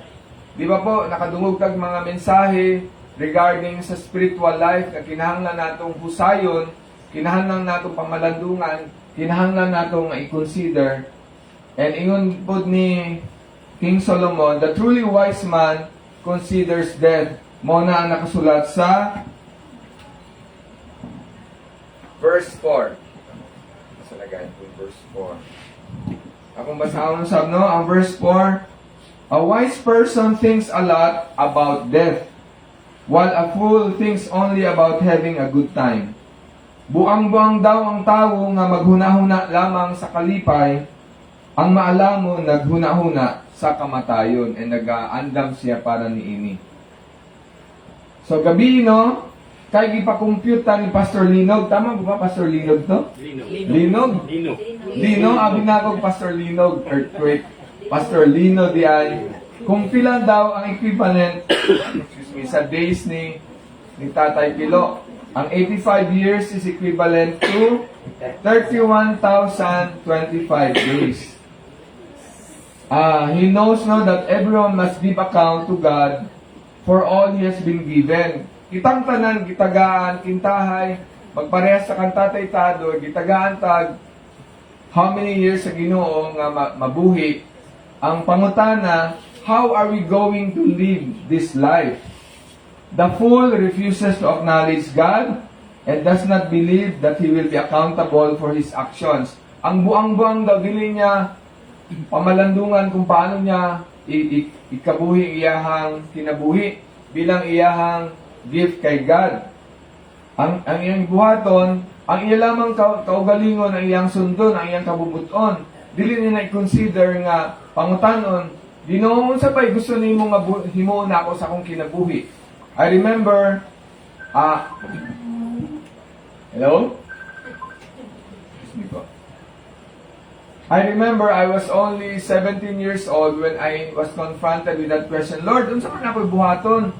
Speaker 5: Di ba po, nakadungog kag mga mensahe regarding sa spiritual life na kinahanglan natong husayon, kinahanglan natong pamalandungan, kinahanglan natong i-consider. And ingon po ni King Solomon, the truly wise man considers death. Mo na ang nakasulat sa verse 4. Sa lagay po verse 4. Akong basahon sab no, ang verse 4. A wise person thinks a lot about death, while a fool thinks only about having a good time. Buang-buang daw ang tawo nga maghuna-huna lamang sa kalipay, ang maalamon naghuna-huna sa kamatayon, and nag-aandam siya para niini. So gabi no, kay gipa-compute ni Pastor Linog. Tama ba Pastor Linog to? Linog. Linog, abi na ako Pastor Linog, earthquake. Pastor Lino di ay kung pila daw ang equivalent excuse me, sa days ni Tatay Pilo. Ang 85 years is equivalent to 31,025 days. He knows now that everyone must give account to God for all he has been given. Kitang tanan, gitagaan, kintahay, magparehas sa kantatay tado, gitagaan tag, how many years sa Ginoo nga mabuhi. Ang pangutana, how are we going to live this life? The fool refuses to acknowledge God and does not believe that he will be accountable for his actions. Ang buang-buang daw, dili niya pamalandungan kung paano niya ikabuhi iyahang kinabuhi bilang iyahang gift kay God. Ang iyang buhaton, ang iya lamang kaugalingon, ang iyang sundon, ang iyang kabubuton. Dili niya na-consider nga pangutanon, Ginoo sa pay gusto nimo nga himuon ako sa akong kinabuhi. I remember hello? Excuse me po. I remember I was only 17 years old when I was confronted with that question. Lord, unsa man ako buhaton?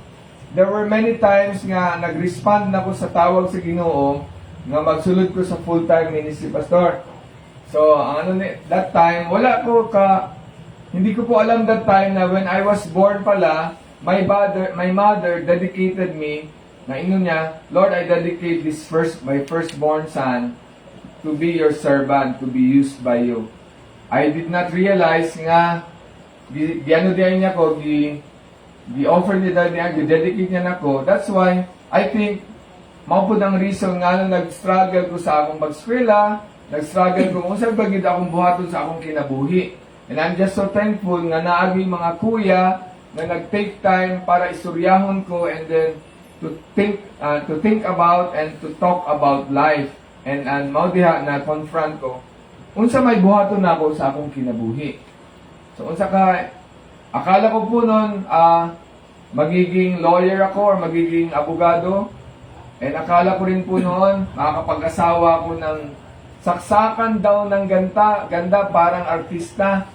Speaker 5: There were many times nga nag-respond na ko sa tawag sa Ginoo nga magsulod ko sa full-time ministry pastor. So, that time, hindi ko po alam that time na when I was born pala, my mother dedicated me, na ino niya, Lord, I dedicate my firstborn son to be your servant, to be used by you. I did not realize nga, offer niya, dedicate niya nako. That's why, I think, maupod ang reason nga nung nag-struggle ko sa akong mag-eskwela, nag-struggle ko kung saan bagid akong buhaton sa akong kinabuhi. And I'm just so thankful nga naagi mga kuya na nag-take time para istoryahon ko and then to think about and to talk about life. And mao diha na confront ko unsa may buhaton nako sa akong kinabuhi. So unsa ka akala ko po noon magiging lawyer ako or magiging abogado. And akala ko rin po noon, makakapag-asawa ko ng saksakan daw ng ganda parang artista.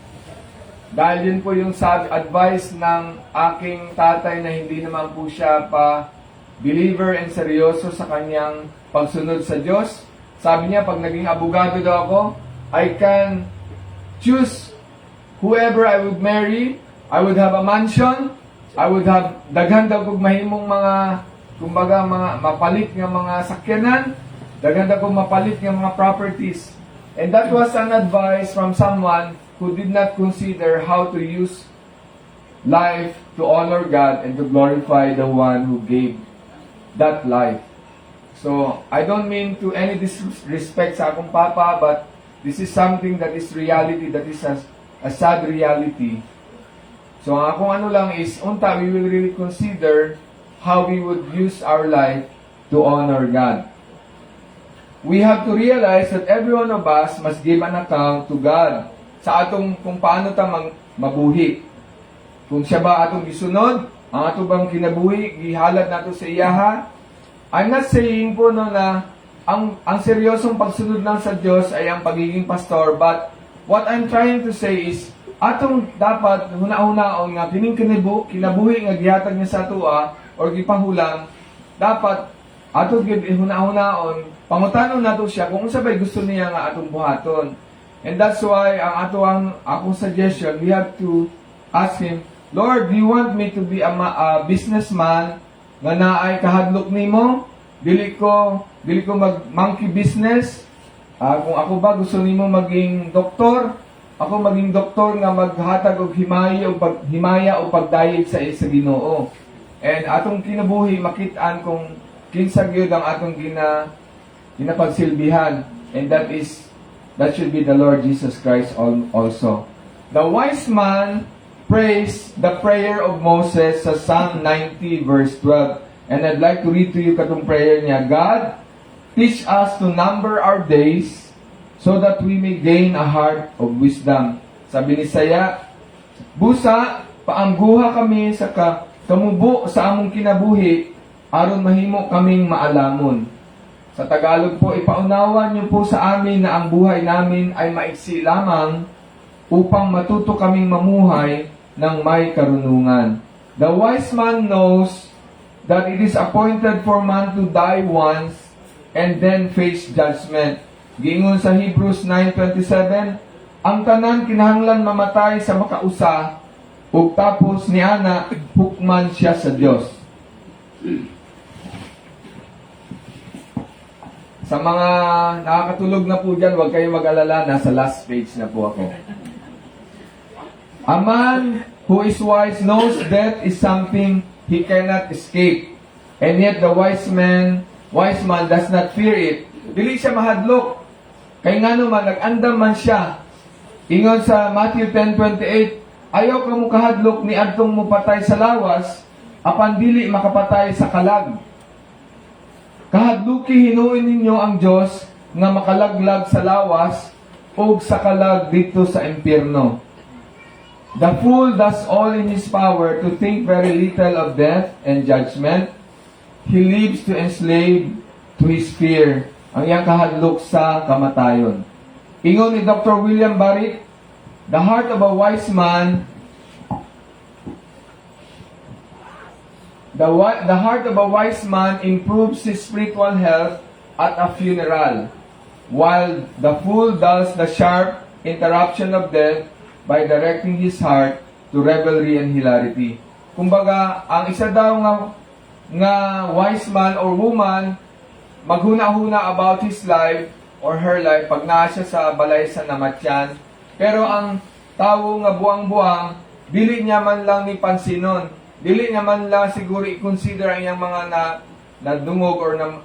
Speaker 5: Dahil yun po yung advice ng aking tatay na hindi naman po siya pa believer and seryoso sa kanyang pagsunod sa Diyos. Sabi niya, pag naging abogado daw ako, I can choose whoever I would marry. I would have a mansion. I would have daghan daw kog mahimong mga, kumbaga, mga mapalit nga mga sakyanan. Daghan daw kog mapalit nga mga properties. And that was an advice from someone who did not consider how to use life to honor God and to glorify the one who gave that life. So, I don't mean to any disrespect sa akong papa, but this is something that is reality, that is a sad reality. So, ang akong ano lang is, unta, we will really consider how we would use our life to honor God. We have to realize that every one of us must give an account to God sa atong kung paano ta mabuhi. Kung siya ba atong gisunod, ang ato bang kinabuhi, gihalad nato sa iyaha. I'm not saying po no na ang seryosong pagsunod lang sa Diyos ay ang pagiging pastor, but what I'm trying to say is atong dapat huna-hunaon nga kining kinabuhi nga gihatag niya sa atoa or gipahulang, dapat atong huna-hunaon pangutanon nato siya kung unsa bay gusto niya nga atong buhaton. And that's why akong suggestion, we have to ask Him, Lord, do you want me to be a businessman nga naay kahadlok nimo? Dili ko mag-monkey business. Kung ako ba gusto nimo maging doktor, ako maging doktor nga maghatag og himaya o pagdayeg sa Ginoo. And atong kinabuhi makit-an kung kinsa gyud ang atong ginapagsilbihan, and that should be the Lord Jesus Christ also. The wise man prays the prayer of Moses sa Psalm 90 verse 12. And I'd like to read to you katong prayer niya. God, teach us to number our days so that we may gain a heart of wisdom. Sabi ni Saya, busa, paangguha kami sa kamubo sa among kinabuhi aron mahimo kaming maalamon. Sa Tagalog po, ipaunawa niyo po sa amin na ang buhay namin ay maiksi lamang upang matuto kaming mamuhay ng may karunungan. The wise man knows that it is appointed for man to die once and then face judgment. Giingon sa Hebrews 9:27, ang tanan kinahanglan mamatay sa makausa ug tapos niana hukman siya sa Dios. Sa mga nakakatulog na po dyan, huwag kayong mag-alala, nasa last page na po ako. A man who is wise knows death is something he cannot escape. And yet the wise man does not fear it. Dili siya mahadlok. Kay nga naman, nag-andam man siya. Ingon sa Matthew 10:28, ayaw ka mo kahadlok ni adtong mo patay sa lawas, apan dili makapatay sa kalag. Kahadluki hinuin ninyo ang Diyos nga makalaglag sa lawas o sa kalag dito sa impyerno. The fool does all in his power to think very little of death and judgment. He lives to enslave to his fear. Ang iyang kahadlok sa kamatayon. Ingon ni Dr. William Barrett, the heart of a wise man The heart of a wise man improves his spiritual health at a funeral, while the fool dulls the sharp interruption of death by directing his heart to revelry and hilarity. Kumbaga, ang isa daw nga wise man or woman, maghuna-huna about his life or her life pag naa siya sa balay sa namatyan. Pero ang tao nga buang-buang, dili niya man lang ni pansinon. Dili naman lang siguro i-consider ang iyang mga nadungog or ang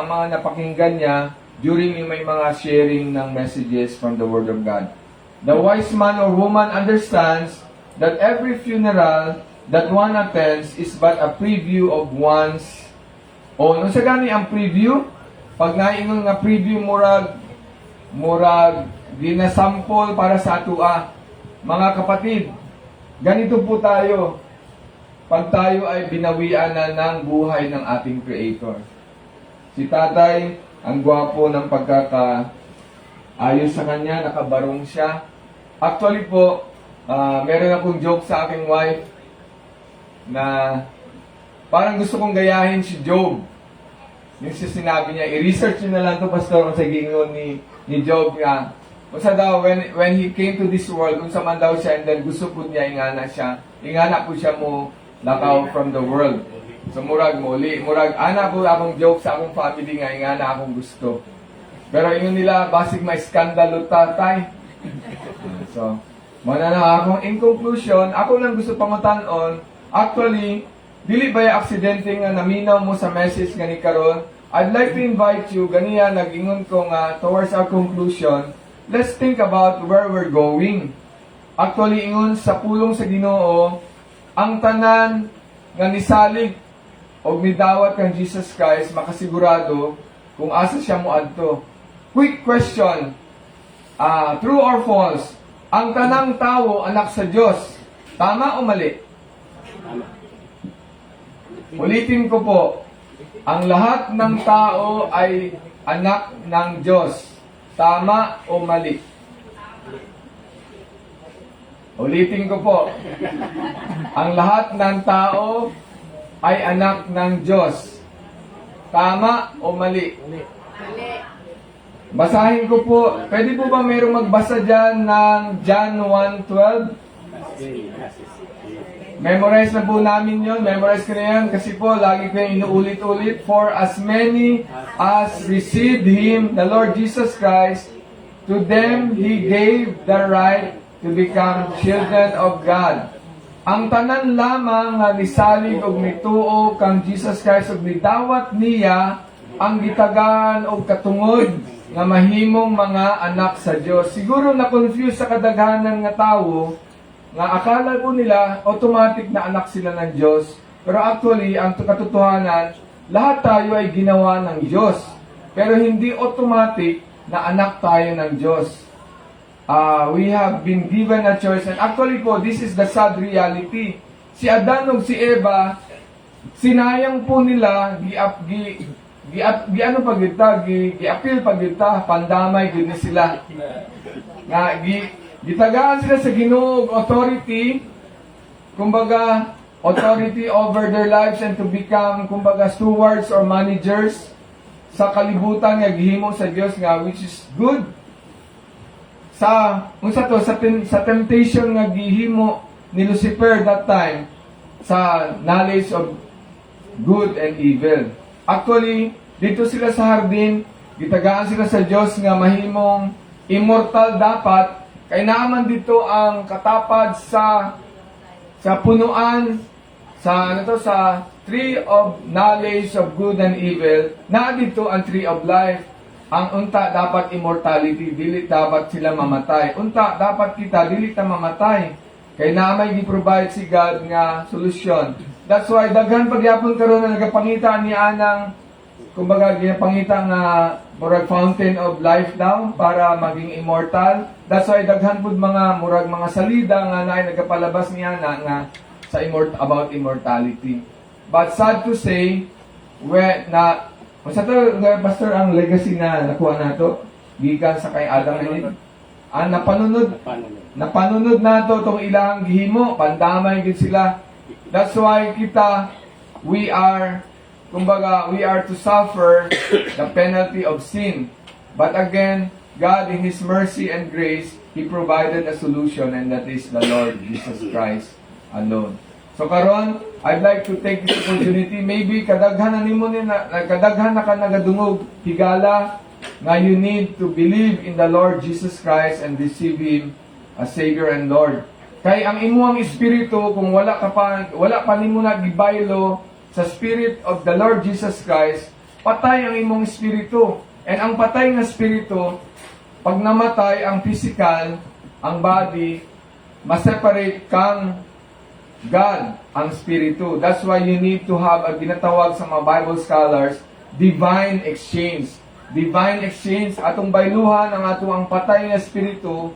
Speaker 5: mga napakinggan niya during yung may mga sharing ng messages from the Word of God. The wise man or woman understands that every funeral that one attends is but a preview of one's own. Ano sa gani ang preview? Pag naingon nga preview, murag ginasample para sa atua. Mga kapatid, ganito po tayo. Pag tayo ay binawian na ng buhay ng ating Creator. Si tatay, ang gwapo ng pagkakaayos sa kanya, nakabarong siya. Actually po, meron akong joke sa aking wife na parang gusto kong gayahin si Job. Yung sinabi niya, i-research niyo na lang to pastor, kung sa giingon ni Job nga. Kung sa daw, when he came to this world, kung sa man daw siya, and then gusto po niya, ingana po siya mo lakaw from the world. So murag ana po akong joke sa akong family nga, ingana akong gusto. Pero ingon nila, basig may skandalo tatay. So, mana na akong in conclusion, ako lang gusto pangutan-on, actually, dili ba yung aksidente nga naminaw mo sa message nga ni karon? I'd like to invite you, ganiya, nag-ingon ko nga, towards our conclusion, let's think about where we're going. Actually, ingon sa pulong sa Ginoo, ang tanan nga nisalig o midawat kang Jesus Christ, makasigurado kung asa siya moadto. Quick question, true or false? Ang tanang tao anak sa Diyos, tama o mali? Ulitin ko po, ang lahat ng tao ay anak ng Diyos. Tama o mali? Ulitin ko po, ang lahat ng tao ay anak ng Diyos. Tama o mali? Basahin ko po. Pwede po ba mayroong magbasa dyan ng John 1:12? Memorize na po namin yun. Memorize ko na yan kasi po lagi ko yung inuulit-ulit. For as many as received Him, the Lord Jesus Christ, to them He gave the right to become children of God. Ang tanan lamang nga nisalig og nituo kang Jesus Christ og nidawat niya ang gitagaan og katungod nga mahimong mga anak sa Dios. Siguro na-confuse sa kadaghanan nga tawo nga akala po nila automatic na anak sila ng Diyos. Pero actually, ang katotohanan, lahat tayo ay ginawa ng Diyos. Pero hindi automatic na anak tayo ng Diyos. We have been given a choice. And actually po, this is the sad reality. Si Adan ug si Eva, sinayang po nila, gi-appeal pag kita, pandamay gid ni sila. Nga gitagaan sila sa Ginoo og authority, kumbaga authority over their lives and to become kumbaga stewards or managers sa kalibutan nga gihimo sa Dios nga, which is good. Sa temptation nga gihimo ni Lucifer that time sa knowledge of good and evil. Actually, dito sila sa hardin, gitagaan sila sa Diyos nga mahimong immortal dapat, kay naaman dito ang katapad sa punuan, sa tree of knowledge of good and evil, na dito ang tree of life. Ang unta dapat immortality, dili dapat sila mamatay. Unta dapat kita dili ta mamatay. Kay naamay gi-provide si God nga solusyon. That's why daghan pagyapon karon na nagapangita ni anang kumbaga ginapangita nga murag fountain of life daw para maging immortal. That's why daghan pud mga murag mga salida nga naay nagapalabas niya nga sa about immortality. But sad to say, sa to, Pastor, ang legacy na nakuha nato gikan sa kay Adam and Eve. Ang napanunod nato tong ilang gihimo, pandamay gid sila. That's why we are to suffer the penalty of sin. But again, God in His mercy and grace, He provided a solution, and that is the Lord Jesus Christ alone. So karon, I'd like to take this opportunity, maybe kadaghan na ka nagadungog higala nga you need to believe in the Lord Jesus Christ and receive Him as Savior and Lord. Kay ang imuang espiritu, kung wala pa nimo na gibaylo sa Spirit of the Lord Jesus Christ, patay ang imong espiritu. And ang patay na espiritu, pag namatay ang physical, ang body, ma-separate kang God, ang Espiritu. That's why you need to have a ginatawag sa mga Bible scholars, divine exchange. Divine exchange, atong bayluhan ang ang patay na Espiritu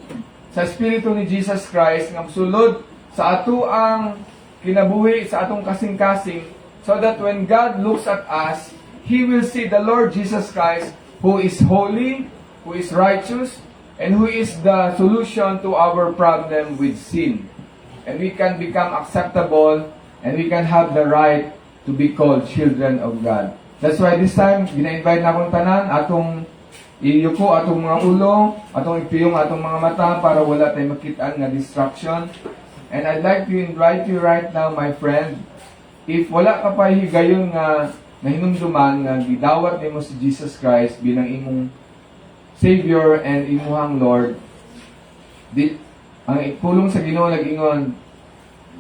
Speaker 5: sa Espiritu ni Jesus Christ, nga sulod sa ato ang kinabuhi, sa atong kasing-kasing, so that when God looks at us, he will see the Lord Jesus Christ, who is holy, who is righteous, and who is the solution to our problem with sin. And we can become acceptable, and we can have the right to be called children of God. That's why this time, gina-invite na akong tanan, atong iyuko, atong mga ulo, atong ipiyong atong mga mata, para wala tayong makitaan nga distraction. And I'd like to invite you right now, my friend, if wala ka pa higayon nga hinumduman nga gidawat nimo si Jesus Christ bilang imong Savior and imuhang Lord, ang pulong sa Ginoo nag-ingon,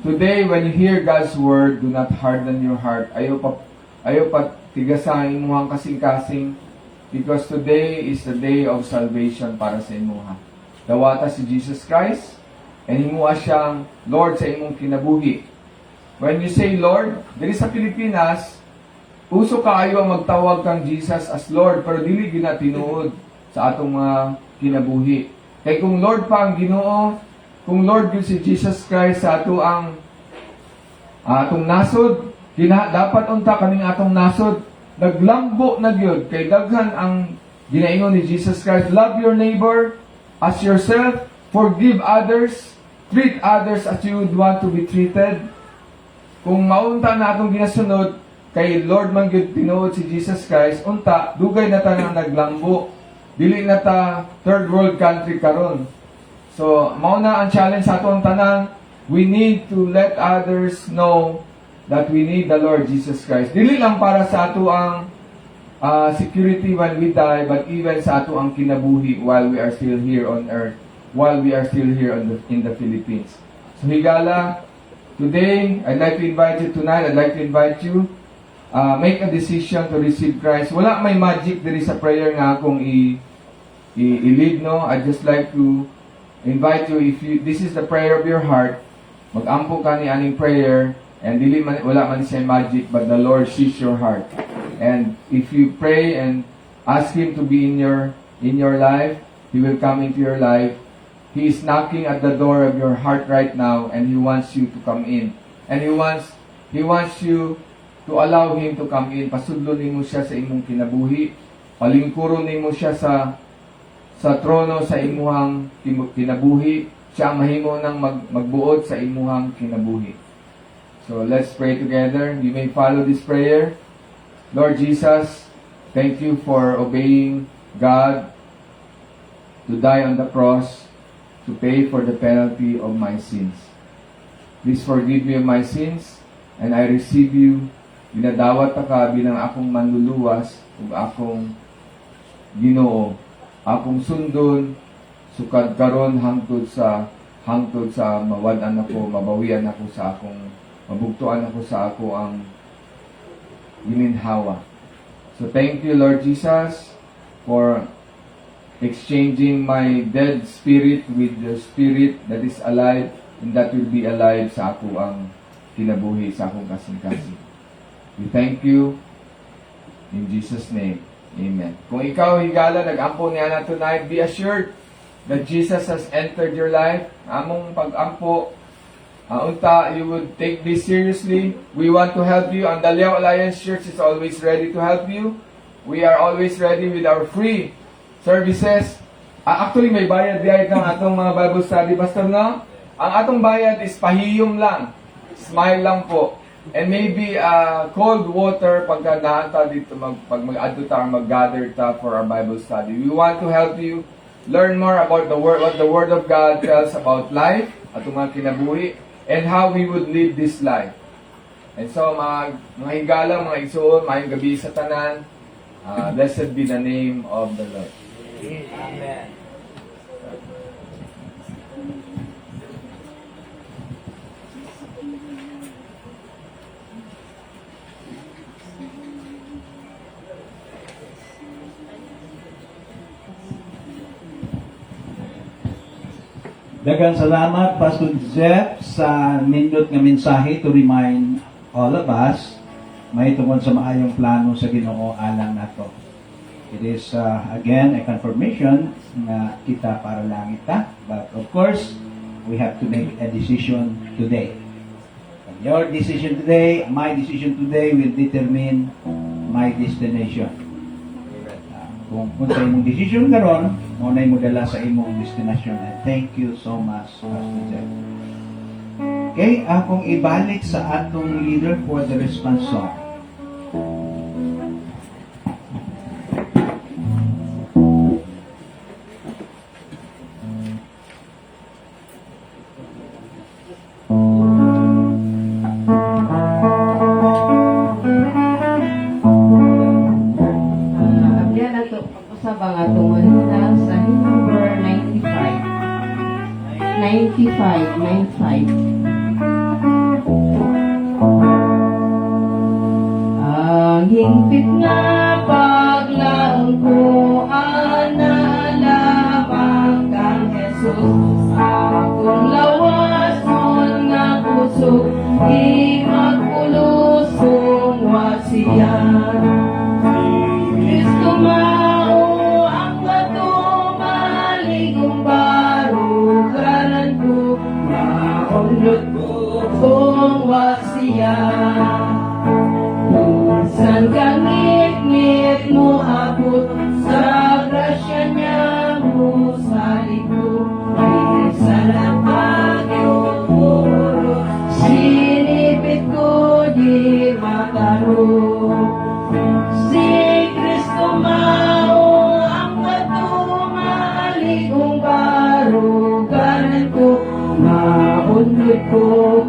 Speaker 5: today when you hear God's word, do not harden your heart. Ayaw pa tigasan imuhang kasing-kasing, because today is the day of salvation para sa imuha. Dawata si Jesus Christ, and himuha siyang Lord sa imong kinabuhi. When you say Lord, diri sa Pilipinas, uso kaayo ang magtawag kang Jesus as Lord, pero dili gyud tinuod sa atong mga kinabuhi. Kay kung Lord pa ang Ginoo, kung Lord gyud si Jesus Christ sa ato ang atong nasod, dapat unta kaning atong nasod naglambo na gyud, kay daghan ang ginaingon ni Jesus Christ, love your neighbor as yourself, forgive others, treat others as you would want to be treated. Kung maunta na atong ginasunod kay Lord man gyud tinuod si Jesus Christ, unta dugay na ta nang naglambo, dili na ta third world country karon. So mao na ang challenge sa atong tanan, we need to let others know that we need the Lord Jesus Christ. Dili lang para sa ato ang security when we die, but even sa ato ang kinabuhi while we are still here on earth, while we are still here in the Philippines. So higala, today, I'd like to invite you tonight, I'd like to invite you, make a decision to receive Christ. Wala may magic diri sa prayer nga akong i-lead, no? I'd just like to invite you, if this is the prayer of your heart, mag-ampo ka ni aning prayer, and wala man siya magic, but the Lord sees your heart. And if you pray and ask Him to be in your life, He will come into your life. He is knocking at the door of your heart right now, and He wants you to come in. And He wants you to allow Him to come in. Pasudlon nimo siya sa imong kinabuhi. Palingkuron nimo siya sa trono sa imuhang kinabuhi. Siya ang mahimo nang magbuod sa imuhang kinabuhi. So let's pray together. You may follow this prayer. Lord Jesus, thank you for obeying God to die on the cross to pay for the penalty of my sins. Please forgive me of my sins, and I receive you. Ginadawat ka bilang akong manluluwas ug akong Ginoo. Akong sundon sukad karon hangtod sa mawad-an ako, mabawian ako sa akong mabugtuan ako sa ako ang gininhawa. So thank you, Lord Jesus, for exchanging my dead spirit with the spirit that is alive and that will be alive sa ako ang kinabuhi sa akong kasing-kasing. We thank you in Jesus' name. Amen. Kung ikaw higala nag-ampo niya na tonight, be assured that Jesus has entered your life. Among pag-ampo, unta, you would take this seriously. We want to help you. Ang Daliao Alliance Church is always ready to help you. We are always ready with our free services. Actually, may bayad diay ng atong mga Bible study, Pastor, no? Ang atong bayad is pahiyom lang. Smile lang po. And maybe cold water pagka naanta dito, pag mag-adto ta, mag-gather ta for our Bible study. We want to help you learn more about what the Word of God tells about life, atong mga kinabuhi, and how we would live this life. And so, mga higala, mga igsoon, mayong gabi sa tanan, blessed be the name of the Lord.
Speaker 4: Amen.
Speaker 1: Daghang salamat, Pastor Jeff, sa nindot nga mensahe to remind all of us may tungkol sa maayong plano sa Ginoo alang nato. It is again a confirmation na kita para langit ta, but of course we have to make a decision today. And your decision today, my decision today will determine my destination.
Speaker 4: Amen.
Speaker 1: Kung sa imong decision karon, mo na mo dala sa imong destination. And thank you so much, Pastor Jeff. Okay, akong ibalik sa atong leader for the response song.
Speaker 2: Abdian ato pag-usab ang atong manhina sa hymn number 95. 95. Ang hingpit nga paglaon ko lamang kang Jesus. Akong lawason nga puso di magpulusong wasiyan. Kristo mao ang maligong baruganan ko, maunlot ko kung wasiyan. Minsan kangit-ngit mo abot sa grasya niya mo sa likod. Minsan ang pag-iupuro, sinipit ko di makarot. Si Kristo mao ang maligong baruganan ko, maunlot ko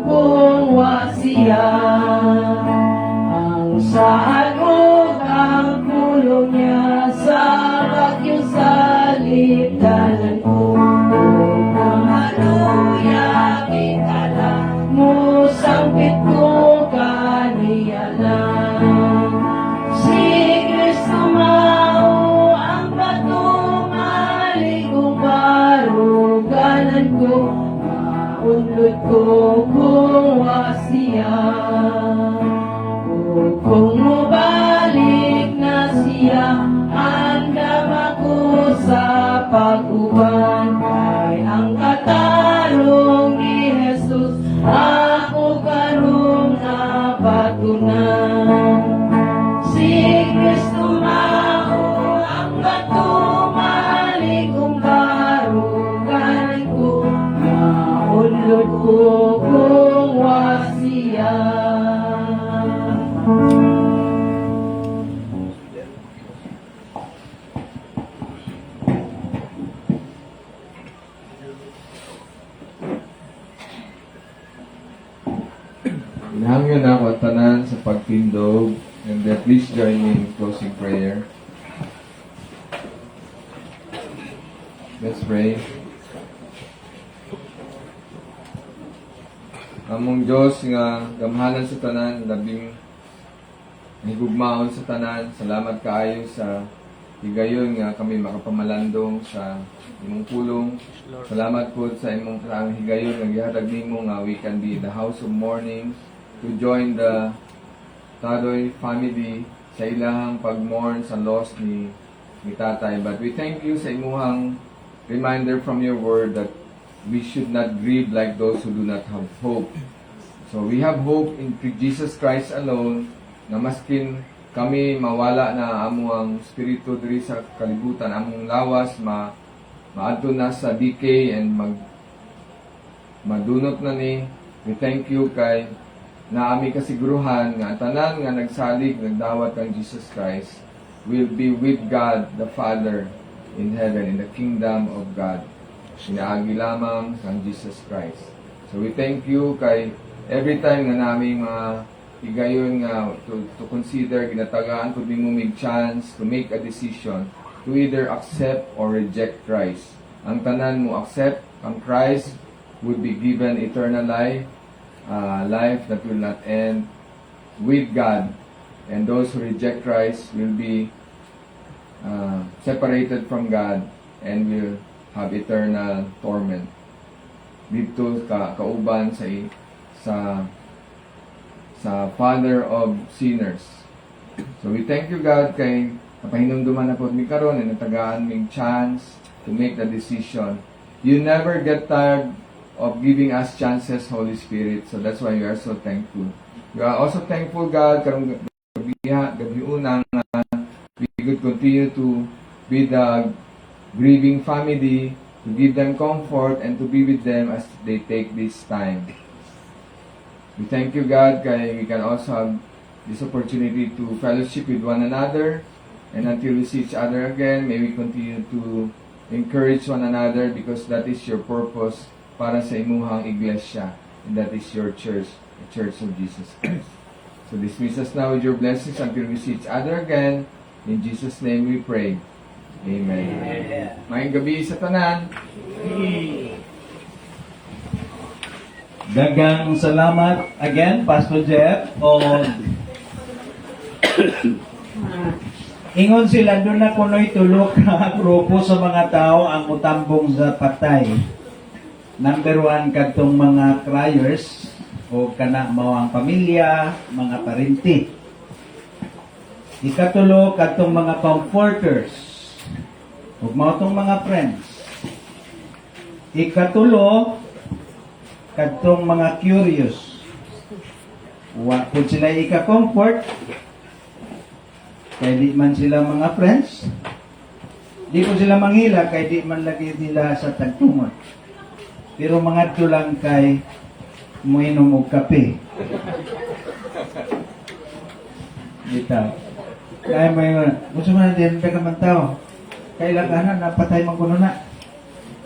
Speaker 2: kung wasiyan. Ang saan o ang pulong niya sa bagyong salitanan ko. Kung haluya kitala mo sangpit ko kaniya lang. Si Kristo mao ang maligong baruganan ko, maunlot ko kung wasiyan. Kung mabalik na siya, andam ako sa pag-uban. Kay ang katarong ni Jesus, ako karong napatunan. Si Kristo mao ang maligong baruganan ko, maunlot ko kung wasiyan.
Speaker 5: Inahangyo na ako at tanan sa pagtindog, and then please join me in closing prayer. Let's pray. Among Diyos nga gamhanan sa tanan, labing higugmaon sa tanan, salamat kaayo sa higayon nga kami makapamalandong sa imong pulong. Salamat po sa imong karang higayon nga gihatag nimo nga we can be in the house of mourning to join the Tadoy family sa ilahang pagmourn sa loss ni tatay. But we thank you sa imuhang reminder from your word that we should not grieve like those who do not have hope. So we have hope in Jesus Christ alone, na maskin kami mawala na amuang spirito diri sa kalibutan, among lawas maadto na sa decay and madunot na ni. We thank you kay naami kasiguruhan nga tanan nga nagsalig nagdawat kang Jesus Christ will be with God the Father in heaven, in the kingdom of God. Sinaagi lamang kang Jesus Christ. So we thank you kay every time nga naming higayon nga to consider, ginatagaan po nimo mig chance to make a decision to either accept or reject Christ. Ang tanan mo accept ang Christ would be given eternal life, life that will not end with God, and those who reject Christ will be separated from God and will have eternal torment. Dito kauban sa Father of sinners. So we thank you, God, kay napahinumduman na po mi karon and natagaan ming chance to make the decision. You never get tired of giving us chances, Holy Spirit. So that's why we are so thankful. We are also thankful, God, karong gabi gabi unang we could continue to be the grieving family, to give them comfort and to be with them as they take this time. We thank you, God, kaya we can also have this opportunity to fellowship with one another, and until we see each other again, may we continue to encourage one another because that is your purpose para sa imuhang iglesia, and that is your church, the Church of Jesus Christ. So dismiss us now with your blessings until we see each other again. In Jesus' name we pray. Amen. Maayong gabi sa tanan.
Speaker 1: Dagang salamat again, Pastor Jeff. O ingon sila doon na kuno'y tulok na grupo sa mga tao ang utambong sa patay. Number 1, kadtong mga criers o kana mao ang pamilya, mga parinti. Ikatulo, kadtong mga comforters ug mao tong mga friends. Ikatulo, kadtong mga curious. Wa pud sila ika-comfort kay di man sila mga friends. Di ko sila manghila kay di man lagi nila sa tagtungon. Pero mga lang kay muinom og kape. Dito. Kaya may gusto mo na din man tao. Kailangan na napatay man kuno na.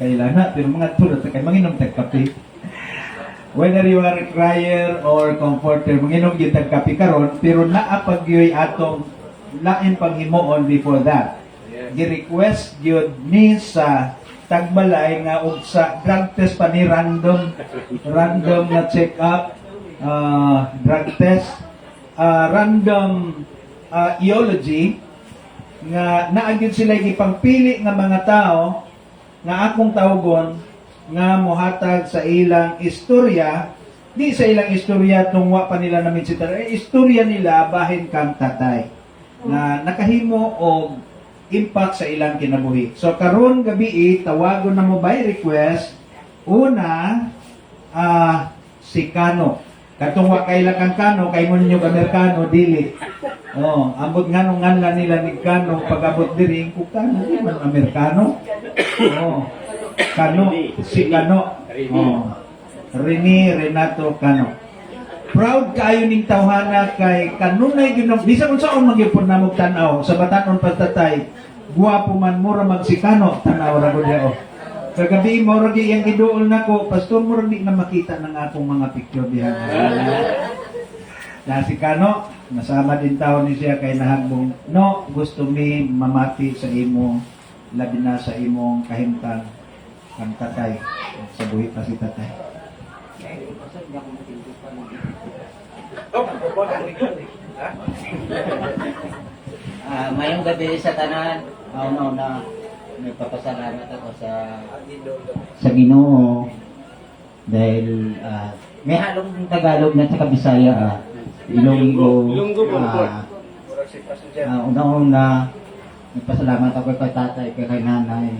Speaker 1: Kailangan pero mga tulad kay manginom tag kape. Whether you are a crier or comforter, manginom gyud tag kape karon pero naa pag yoy atong lain panghimuon before that. Gi-request gyud ni sa tagbalay nga og sa drug test pa ni random na check up, drug test, random etiology nga naagid sila gipangpili nga mga tao nga akong tawgon nga mohatag sa ilang istorya, di sa ilang istorya tungwa pa nila namin si tatay, istorya nila bahin kang tatay na nakahimo og impact sa ilang kinabuhi. So karon gabi tawagon na mo by request una si Kano. Katong wa kay kang Kano kay mo ninyo Amerikano dili. Oh, ambot nga nung nganla nila ni Kano pag-abot diri ko Kano di man Amerikano. Oh. Kano, si Kano. Oh. Renato Kano. Proud kayo ning tawhana kay kanunay gyud bisan unsaon man gyud namo tan-aw sa batanon pagtatay. Guwapo man mura magsikano tan-aw ra gud oh. Kagabi mo ra gyud yang iduol nako, pastor mo ra di na makita ng akong mga picture diha. Na si Kano, nasama din tao ni siya kay nahagbong no, gusto mi mamati sa imo labi na sa imong kahimtang ang tatay sa buhi pa si tatay.
Speaker 6: Mayong gabi sa tanan, na nagpapasalamat ako sa Ginoo dahil may halong Tagalog na sa Bisaya, Ilonggo. Una-una, nagpasalamat ako kay tatay, kay nanay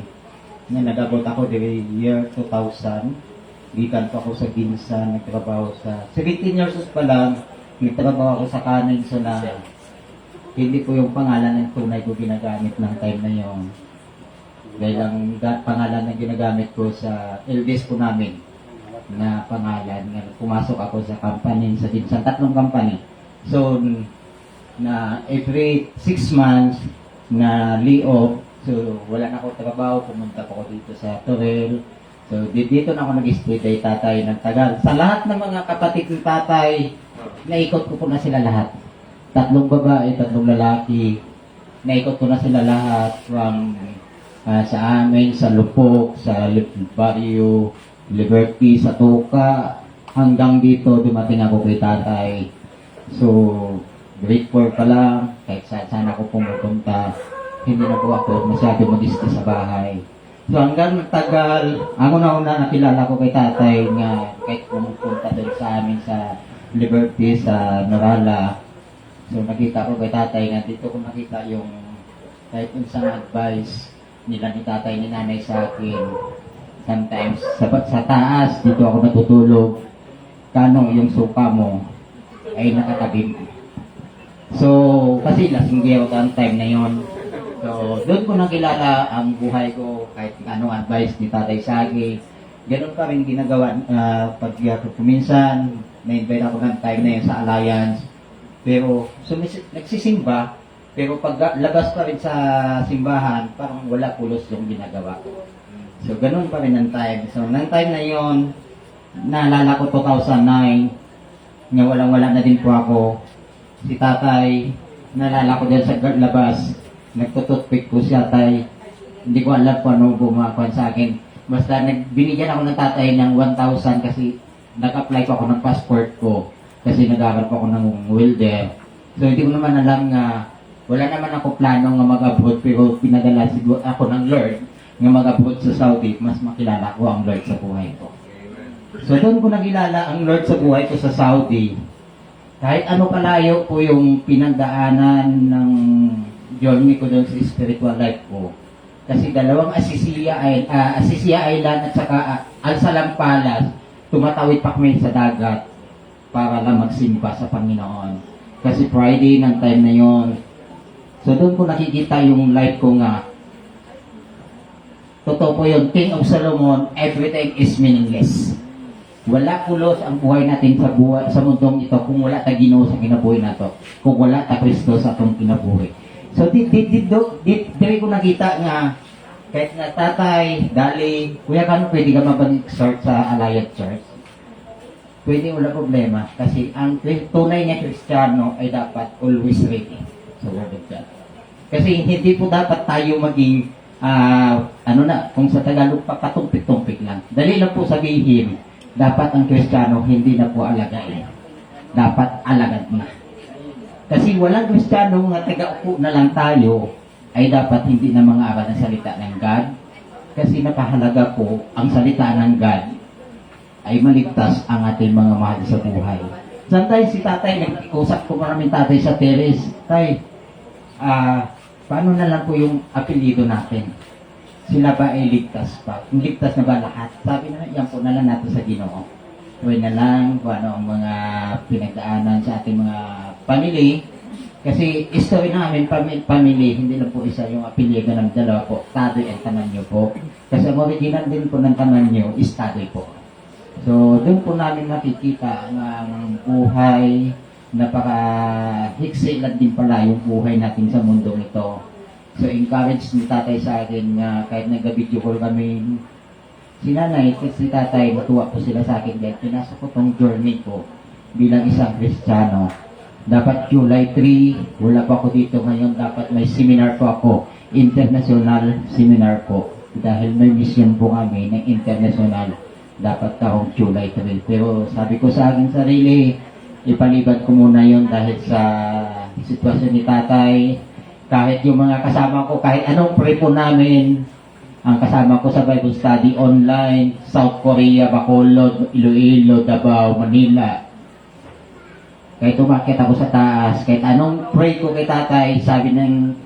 Speaker 6: na nag-abot ako the year 2000. Gikan pa ako sa Ginsan, nagtrabaho sa 17 years old pa lang, nagtrabaho ako sa kanin so na hindi ko yung pangalan ng tunay ko ginagamit ng time na yon. Dahil ang pangalan na ginagamit ko sa eldest ko namin na pangalan, nga pumasok ako sa company sa Ginsan, 3 company. So, na every 6 months na lay-off, so wala na ako trabaho, pumunta ako dito sa Torel. So, dito na ako nag-stay kay tatay ng tagal. Sa lahat ng mga kapatid ng tatay, naikot ko po na sila lahat. 3 babae, 3 lalaki. Naikot ko na sila lahat from sa amin, sa Lupok, sa Barrio, Liberty, sa Toka, hanggang dito dumating ako kay tatay. So, grade 4 pa lang, kahit saan ako pumupunta, hindi na po ako masyado mag-stay sa bahay. So hanggang tagal, ako na nakilala ko kay tatay nga kahit pumupunta doon sa amin sa Liberty, sa Norala. So nakita ko kay tatay nga dito ko nakita yung kahit yung isang advice nila ni tatay ni nanay sa akin. Sometimes sa taas, dito ako natutulog. Kano yung suka mo ay nakatabi mo. So, kasi lasinggero ko ang time na yon. So, doon ko nakilala ang buhay ko kahit anong advice ni Tatay Sagi. Ganun pa rin ginagawa pag kuminsan, na-invite ako ng time na yun sa Alliance. Pero, nagsisimba, pero pag labas pa rin sa simbahan, parang wala pulos yung ginagawa ko. So, ganun pa rin ang time. So, ng time na yon, naalala ko 2009, nga walang-wala na din po ako. Si Tatay, naalala ko din sa labas, nagtututpick po si Tatay. Hindi ko alam kung ano bumakuan sa akin. Basta binigyan ako ng Tatay ng 1,000 kasi nag-apply pa ako ng passport ko. Kasi nag-aaral pa ako ng welder. So, hindi ko naman alam nga, wala naman ako plano nga mag-abroad, pero pinadala siguro ako ng Lord nga mag-abroad sa Saudi, mas makilala ko ang Lord sa buhay ko. So, doon ko nakilala ang Lord sa buhay ko sa Saudi. Kahit ano kalayo po yung pinagdaanan ng journey ko doon sa spiritual life ko. Kasi dalawang Asisia Island at saka Alsalam Palace, tumatawid pa kami sa dagat para lang magsimba sa Panginoon. Kasi Friday ng time na yon. So doon ko nakikita yung life ko nga. Totoo po yun, King of Solomon, everything is meaningless. Wala pulos ang buhay natin sa mundong ito kung wala ta Ginoo sa kinabuhi nato. Kung wala ta Kristo sa atong kinabuhi. So dito ko nakita nga kahit na Tatay, Dali, Kuya Kano, pwede ka mabag-start sa Alliance Church? Pwede, wala problema. Kasi ang tunay na Kristiyano ay dapat always ready sa Word of God. Kasi hindi po dapat tayo maging kung sa Tagalog pa patumpik-tumpik lang. Dali lang po sabihin, dapat ang Kristiyano hindi na po alagain. Dapat alagad na. Kasi walang Kristiyano nga taga-upo na lang tayo ay dapat hindi na mga aral ng salita ng God. Kasi napahalaga po ang salita ng God ay maligtas ang ating mga mahal sa buhay. Sometimes si Tatay, nag-usap ko maraming Tatay sa terrace, Tay, paano na lang po yung apelido natin? Sila ba ay ligtas pa? Kung ligtas na ba lahat? Sabi na, yan po na lang natin sa Ginoo. Tuwin na lang kung ano ang mga pinagdaanan sa ating mga family. Kasi history namin, family, hindi lang po isa yung apelido ng dalawa po, Tadoy and Tamanyo po. Kasi ang original din po ng Tamanyo is Tadoy po. So, doon po namin makikita ang buhay, napaka-hiksi lang din pala yung buhay natin sa mundong ito. So, encourage ni Tatay sa akin na kahit nag-video call kami, si Nanay, si Tatay, matuwa po sila sa akin dahil pinasok ko tong journey ko bilang isang Kristiyano. Dapat July 3, wala pa ako dito ngayon, dapat may seminar po ako, international seminar po. Dahil may mission po kami ng international, dapat taong July 3. Pero sabi ko sa aking sarili, ipaliban ko muna yon dahil sa sitwasyon ni Tatay. Kahit yung mga kasama ko, kahit anong prepo namin, ang kasama ko sa Bible study online, South Korea, Bacolod, Iloilo, Davao, Manila. Kahit umakyat ako sa taas, kahit anong pray ko kay Tatay, sabi ng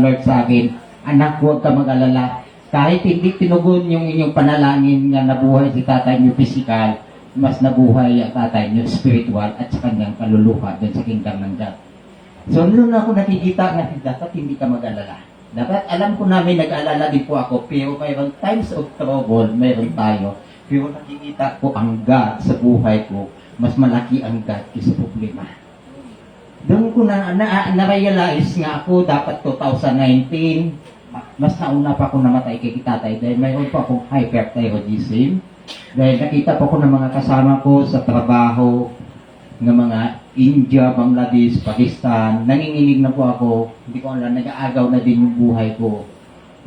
Speaker 6: Lord sa akin, anak, huwag ka mag-alala. Kahit hindi tinugon yung inyong panalangin nga nabuhay si Tatay niyo physical, mas nabuhay ang Tatay niyo spiritual at sa kanyang kaluluha dun sa kingdom ng God. So, noon ako nakikita na dapat hindi ka mag-alala. Dapat alam ko namin nag-alala din po ako, pero mayroon times of trouble, mayroon tayo. Pero nakikita ko ang God sa buhay ko, mas malaki ang God kaysa problema. Doon ko na-realize nga ako, dapat 2019, mas nauna pa ako namatay kay Tatay dahil mayroon pa akong hyperthyroidism. Dahil nakita po ko ng mga kasama ko sa trabaho ng mga India, Bangladesh, Pakistan. Nanginginig na po ako. Hindi ko alam, nag-aagaw na din yung buhay ko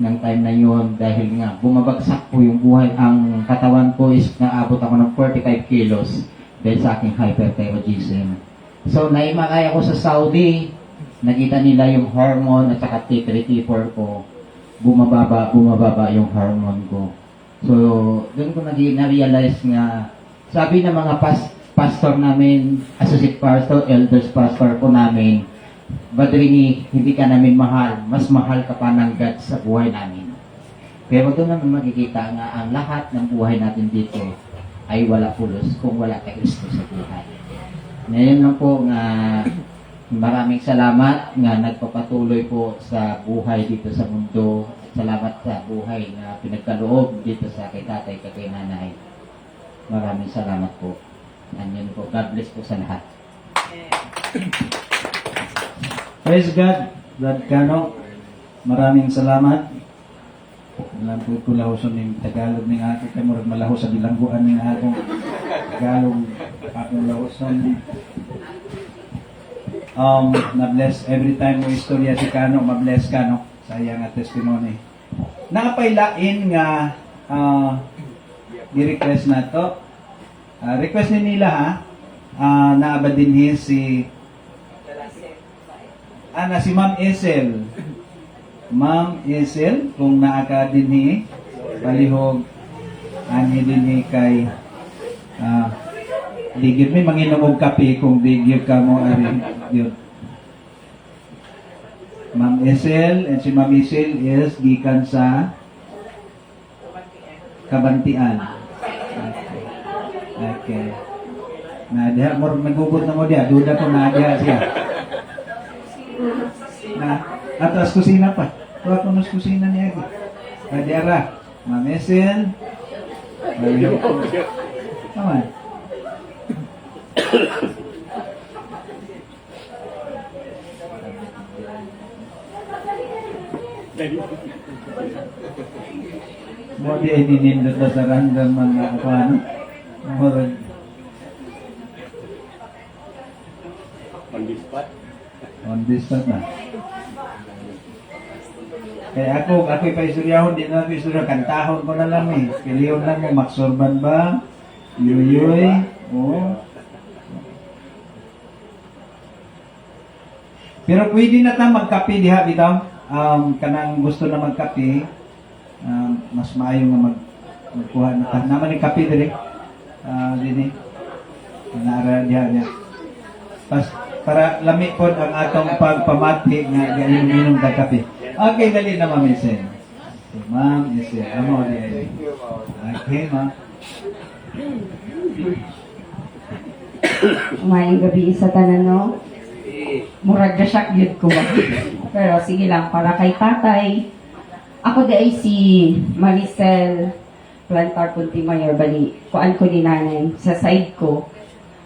Speaker 6: ng time na yon dahil nga bumabagsak po yung buhay. Ang katawan ko is naabot ako ng 45 kilos dahil sa aking hyperthyroidism. So, naimakay ako sa Saudi. Nakita nila yung hormone at saka T3, T4 ko. Bumababa yung hormone ko. So, doon ko na-realize nga, sabi ng mga pastor namin, associate pastor, elders pastor po namin, Badrini, hindi ka namin mahal. Mas mahal ka pa ng God sa buhay namin. Pero doon naman makikita nga ang lahat ng buhay natin dito ay wala pulos kung wala kay Kristo sa buhay. Ngayon lang po nga Maraming salamat nga nagpapatuloy po sa buhay dito sa mundo. Salamat sa buhay na pinagkaloob dito sa kay tatay, kay nanay. Maraming salamat po. Andyan po. God bless po sa lahat.
Speaker 1: Praise God, Brad Cano. Maraming salamat. Alam po ko lahoson ng Tagalog ng ako. Kaya murag malaho sa bilangguan ng akong Tagalog. Akong lahoson. Na-bless every time mo istorya si Cano, ma-bless ka, no? Sa iyang testimony. Nakapailain nga di-request na to. Request ni nila, ha? Naabad din si si Ma'am Esel. Ma'am Esel, kung naaka din palihog, ani din kay digid may manginom og kape kung digid ka mo ari yun. Ma'am Esel, and si Ma'am Esel is gikan sa Kabantian. Okay. Na diha mo nagubot na mo diha, duda ko na diha siya. Na atas kusina pa. Kuha ko nos kusina niya. Adiara, Ma'am Esel. Aman. Mo di ininindot na sa random mga kapano. Murag.
Speaker 4: On the spot.
Speaker 1: On this spot na. Kaya ako ipaistoryahon, di na ako istorya, kantahon ko na lang eh. Piliyon lang mo, Maksorban ba? Yuyoy? Oo. Pero pwede na ta magkape diha bitaw. Kanang gusto na magkape, mas maayo nga magkuha na ta. Naman yung kape dire. Dini. Naara diha niya. Para lami pod ang atong pagpamati nga gainom ta kape. Okay, dali na Ma'am Esel. Ma'am Esel, amo di ay. Okay, ma'am.
Speaker 2: Umayang gabi sa tanan, no? Murag na shock yun ko ba? Pero sige lang, para kay tatay. Ako di ay si Maricel Plantar Puntimayor, bali, kuan ko ni nanay. Sa side ko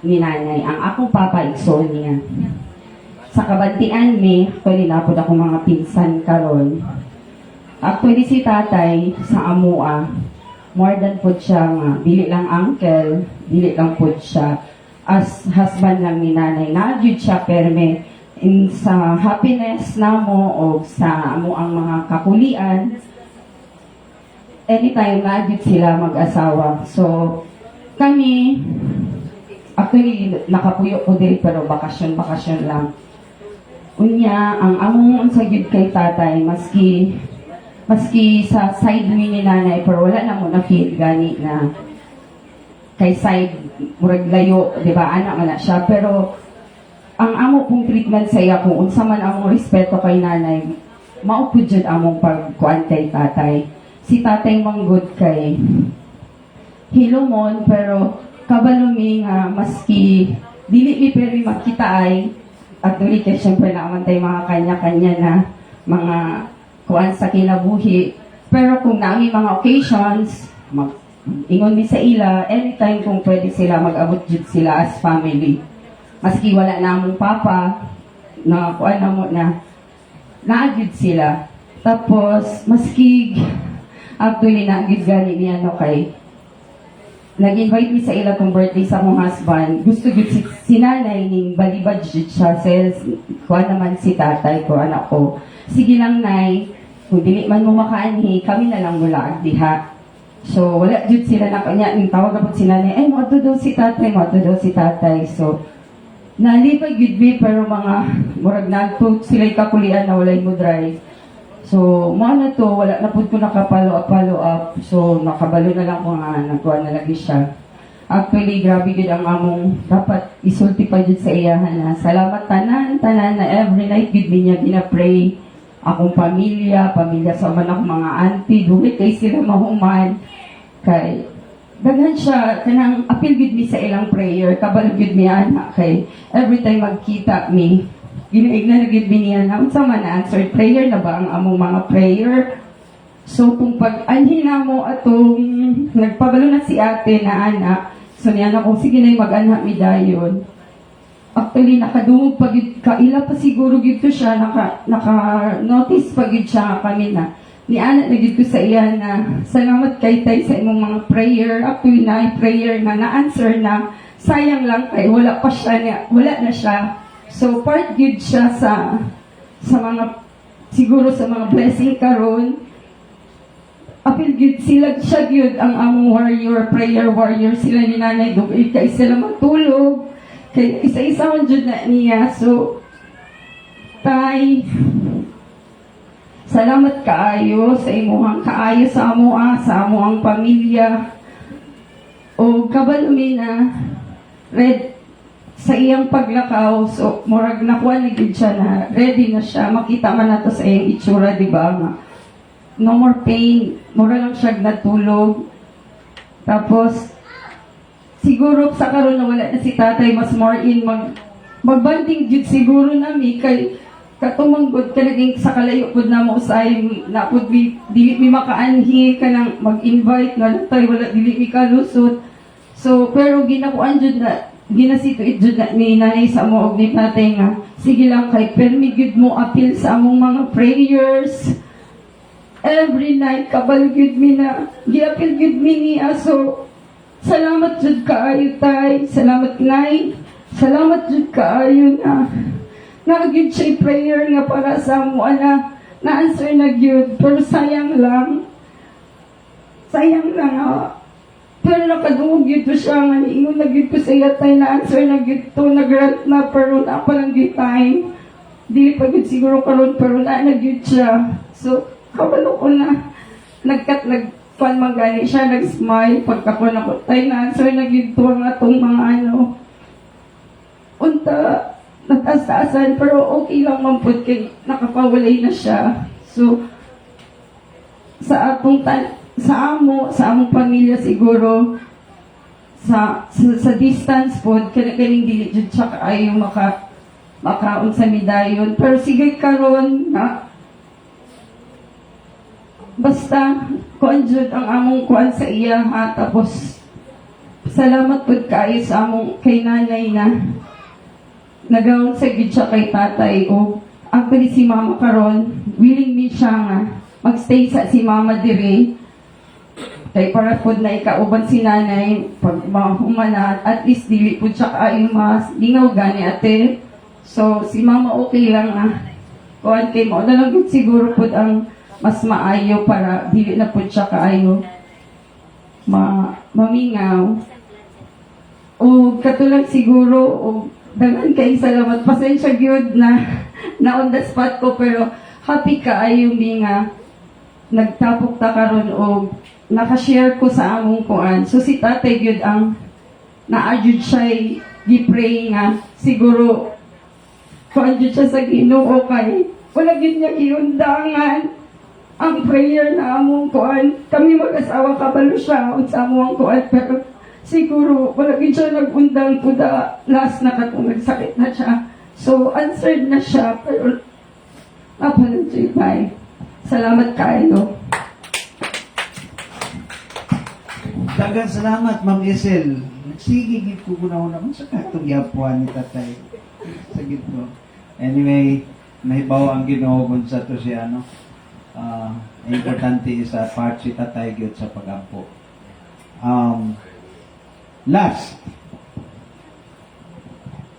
Speaker 2: ni nanay, ang akong papa igsoon niya. Sa Kabantian mi, pwede na po ako mga pinsan karon. Actually si tatay sa Amua, more than po siya nga, dili lang uncle, dili lang po siya as husband lang ni nanay. Nagyud siya perme in sa happiness namo o sa amo ang mga kakulian. Anytime nagyud sila mag-asawa. So kami actually nakapuyo ko diri pero bakasyon lang. Unya, ang among sa gyud kay tatay, maski sa side mi ni nanay, pero wala na mo na feel gani na kay side, murag layo, di ba, anak man na siya. Pero, ang amo pong treatment sa iya, kung unsa man among respeto kay nanay, maupod dyan among pagkuan kay tatay. Si tatay manggod kay hilumon, pero kabalumi nga, maski dili mi peri makita ay, at duli kay syempre naman tayo mga kanya-kanya na mga kuan sa kinabuhi. Pero kung naami mga occasions, ingon mi sa ila, anytime kung pwede sila, mag-abot jud sila as family. Maski wala na among papa, na kuan na mo na, naagid sila. Tapos, maski, actually, naagid gani niya no kay, nag-invite mi sa ila tong birthday sa akong husband. Gusto gud si nanay ning balibad jud siya. Says, kuha naman si tatay ko, anak ko. Sige lang, nay. Kung dili man mo makaanhi, kami na lang mula diha. So, wala jud sila na kanya. Ning tawag na po si nanay, ay, mo daw si tatay. So, nalipay gud mi, pero mga, murag nagpo sila'y kakulian na walay mo drive. So, na to, wala na po ko nakapalo up. So, nakabalo na lang ko nga, nagkuha na lagi siya. Actually, grabe gud ang among dapat isulti pa dyan sa iyahan na salamat tanan na every night gud niya ginapray akong pamilya sa man akong mga auntie, dulit kay sila mahuman. Kay, daghan siya, kanang apil gud mi sa ilang prayer, kabalo gud mi anak kay every time magkita mi, ginaigna na gid niya na unsa man na answered prayer na ba ang among mga prayer. So kung pag-anhin na mo atong nagpabalo na si ate na anak, so niya na kung sige na mag-anha mi dayon. Actually, nakadungog pa gid kaila pa siguro gid ko siya, naka-notice pa gid siya kanina. Ni anak na gid ko sa iya na salamat kay tay sa imong mga prayer. Actually, na prayer na na-answer na. Sayang lang kay wala pa siya, wala na siya. So, part gid siya sa mga, siguro sa mga blessing karon. Apil gid sila siya gid ang among warrior, prayer warrior sila ni Nanay Dugay kay sila matulog. Kay isa-isa man jud na niya. So, tay, salamat kaayo sa imuhang kaayo sa amuang pamilya. O kabalumi na red sa iyang paglakaw. So, murag nakuha ni gid siya na ready na siya. Makita man nato sa iyang itsura, di ba? Nga, no more pain. Mura lang siya natulog. Tapos, siguro sa karon na wala na si tatay, mas more in magbanding jud siguro nami kay katumanggod ka naging sa kalayo pud na mo usay na pud dili mi makaanhi ka nang mag-invite nga tay wala dili mi kalusot. So pero ginakuan jud na ginasituit jud na ni nanay sa mo og ni tatay nga sige lang kay permi gud mo appeal sa among mga prayers. Every night kabalo gud mi na giapil gud mi niya. So salamat jud kaayo tay, salamat nay, salamat jud kaayo na nagid siya prayer nga para sa mo ana na-answer na gyud pero sayang lang pero nakadungog gyud to siya nga niingon na gyud ko sa iya tay na-answer na gyud to nag-grant na pero na pa lang gyud time dili pa gyud siguro karon pero na gyud siya. So kabalo ko na nagpan magani siya, nag-smile pagkakon ako tay na-answer na gyud to ang atong mga unta nataas-taasan pero okay lang man pud kay nakapawalay na siya. So sa among pamilya siguro sa distance pod kaning dili jud siya kaayo makaon sa midayon pero sige karon na basta kuan jud ang among kuan sa iya ha. Tapos salamat pud kaayo sa among kay nanay na nagawon sa gid siya kay tatay. O actually si mama karon willing mi siya nga magstay sa si mama dire kay para pud na ikauban si nanay pag humana at least dili pud siya kaayo mas lingaw gani ate. So si mama okay lang na kuan kay mo na lang gid siguro pud ang mas maayo para dili na pud siya kaayo mamingaw. O katulad siguro o dagan kay salamat pasensya gyud na on the spot ko pero happy kaayo mi nga nagtapok ta karon og naka-share ko sa among kuan. So si tatay gyud ang naajud siya gi-pray nga siguro kuan gyud siya sa Ginoo kay wala gyud niya giundangan ang prayer na among kuan. Kami mag-asawa kabalo siya sa among kuan pero siguro wala gyud siya nag-undang kuda last na katong nagsakit na siya. So answered na siya pero apology bye. Salamat kayo.
Speaker 1: Dagang salamat, Ma'am Isel. Nagsigigit ko kunahon naman sa katong yapuan ni tatay. Sagit ko. Anyway, nahibaw ang Ginoo kung sa to siya, no? Importante isa part si tatay gyud sa pagampo. Last,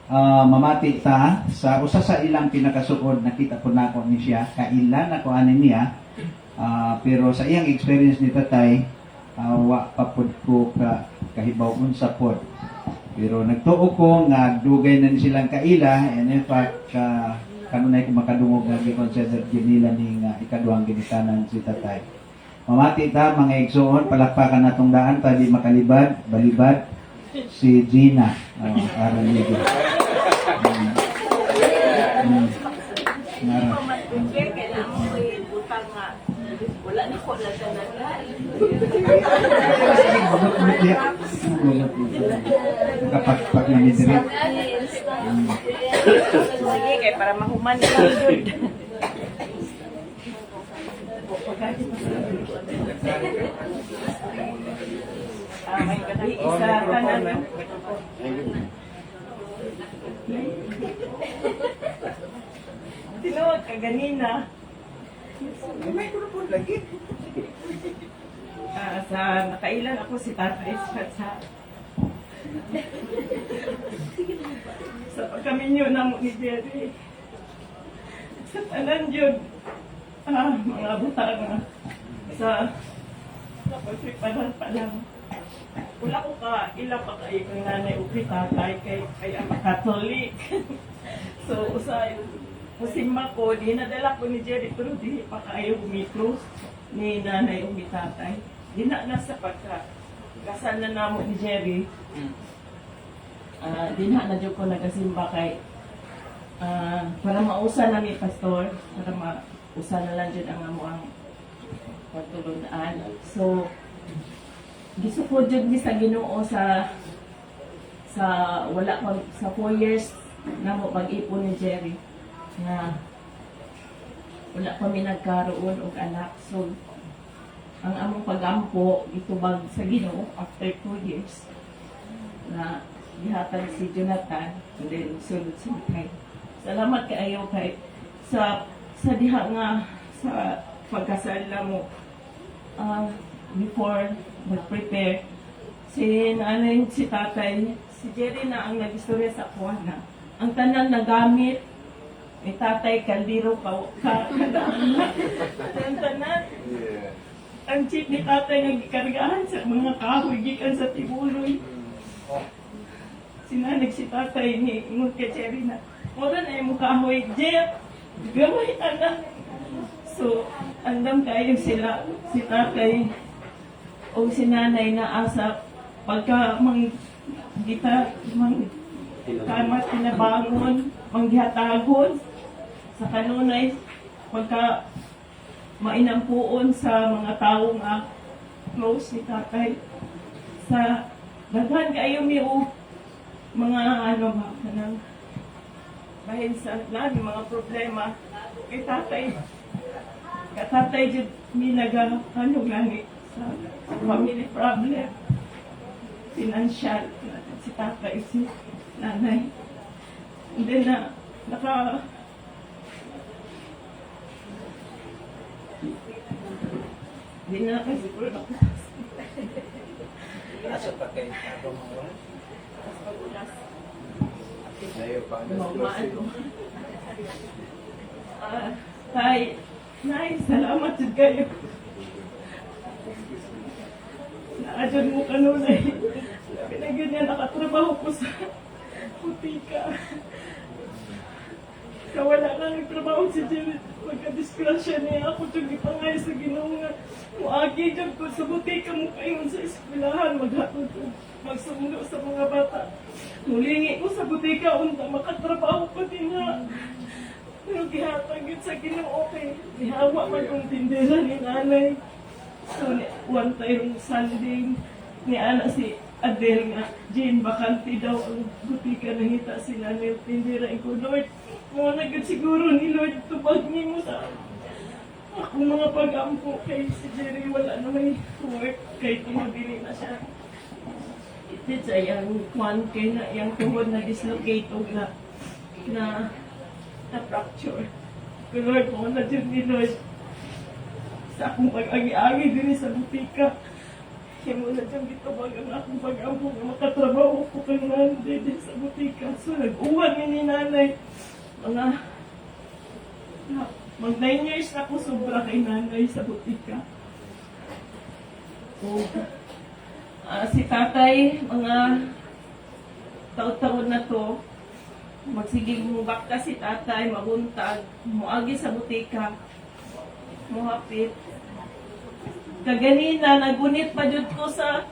Speaker 1: mamati ta sa usa sa ilang pinakasuod nakita ko nako ni siya kaila na ko ani niya pero sa iyang experience ni tatay wa pa pud ko kahibaw unsa pod pero nagtuo ko nga dugay na ni silang kaila and in fact kanunay ko makadungog nga gi-consider nila ning ikaduhang ginikanan si tatay. Mamati ta mga igsoon, palakpakan natong daan ta di makalibad balibad si Gina para niyo.
Speaker 7: Wala na ko na siya
Speaker 1: Kapag na midri.
Speaker 7: Sige, kay para mahuman lang yun. May gabi, isa ka na. Tinuwag ka ganina.
Speaker 1: May microphone lagi.
Speaker 7: Sa nakailan ako si Tatay sa sa pagkaminyo na mo ni Jerry. Sa tanan yun, mga butang sa pagpriparan pa lang. Wala ko ka, ilang pa kayo ng nanay o tatay kay ang Katolik. So, usay, musimma ko, di nadala ko ni Jerry, pero di pa kayo umikros ni nanay o tatay. Di na nasa kasal na namo ni Jerry. Di na dyan ko nagasimba kay para mausa na ni pastor, para mausa na lang dyan ang amo ang pagtulunaan. So, gisupod dyan ni sa Ginoo sa wala ko sa 4 years na mo pag-ipon ni Jerry na wala kami nagkaroon og anak. So, ang among pagampo itubag sa Ginoo after 2 years na gihatag si Jonathan and then sulod si Mikay. Salamat kaayo kay sa diha nga sa pagkasal na mo before mag-prepare si nanay si tatay si Jerry na ang nag-istorya sa kuha na ang tanan na gamit ni tatay kaldero ka ang tanan ang chip ni tatay nagkargahan sa mga kahoy gikan sa tibuloy. Sinanag si tatay ni ingon kay Jerry na wala na yung kahoy Jeff gamay anak. So andam kayo sila si tatay o si nanay na asa pagka kamat pinabangon manggihatagon sa kanunay pagka mainampuon sa mga tao nga close ni tatay sa daghan kayo miu mga ano ba kanang bahin sa lagi mga problema kay tatay jud mi naga ano gani sa family problem financial si tatay si nanay hindi na hindi na kasi siguro
Speaker 1: Asa pa kay atong mga
Speaker 5: Layo pa.
Speaker 7: Tay, Nay, salamat jud kayo. Naadyan mo kanunay. Pinagyan niya nakatrabaho ko sa butika. Kawala na nagtrabaho si Janet. Magka-disgrasya niya ako itong ipangay sa Ginoo nga. Muagi dyan ko sa butika mo kayo sa eskwelahan. Maghatod ko. Magsumulo sa mga bata. Mulingi ko sa butika. Unta makatrabaho ko din nga. Pero gihatagit sa Ginoo kay ihawa man yung tindera ni nanay. So, one time Sunday, ni ana si Adel nga, Jane, bakante daw ang butika nangita si nanay tindera. Iko, Lord, mga nagad siguro ni Lord, tubag niyo mo sa akong mga pag-ampo kay si Jerry, wala na may work, kay tumabili na siya. It's a yung one kay na, yung tuhod na dislocate o na fracture. Kung Lord, mo na dyan ni Lord, sa akong pag-agi-agi din sa butika. Himo na dyan dito ang akong pag-ampo na makatrabaho ko kang nanay din sa butika. So, nag-uwan ni nanay. Mag 9 years na ako sobra kay nanay sa butika. So, si tatay, mga taon-taon na to, magsigig mo baka si tatay, mabuntag, muagi sa butika, muhapit. Kaganina, nagunit pa dito ko sa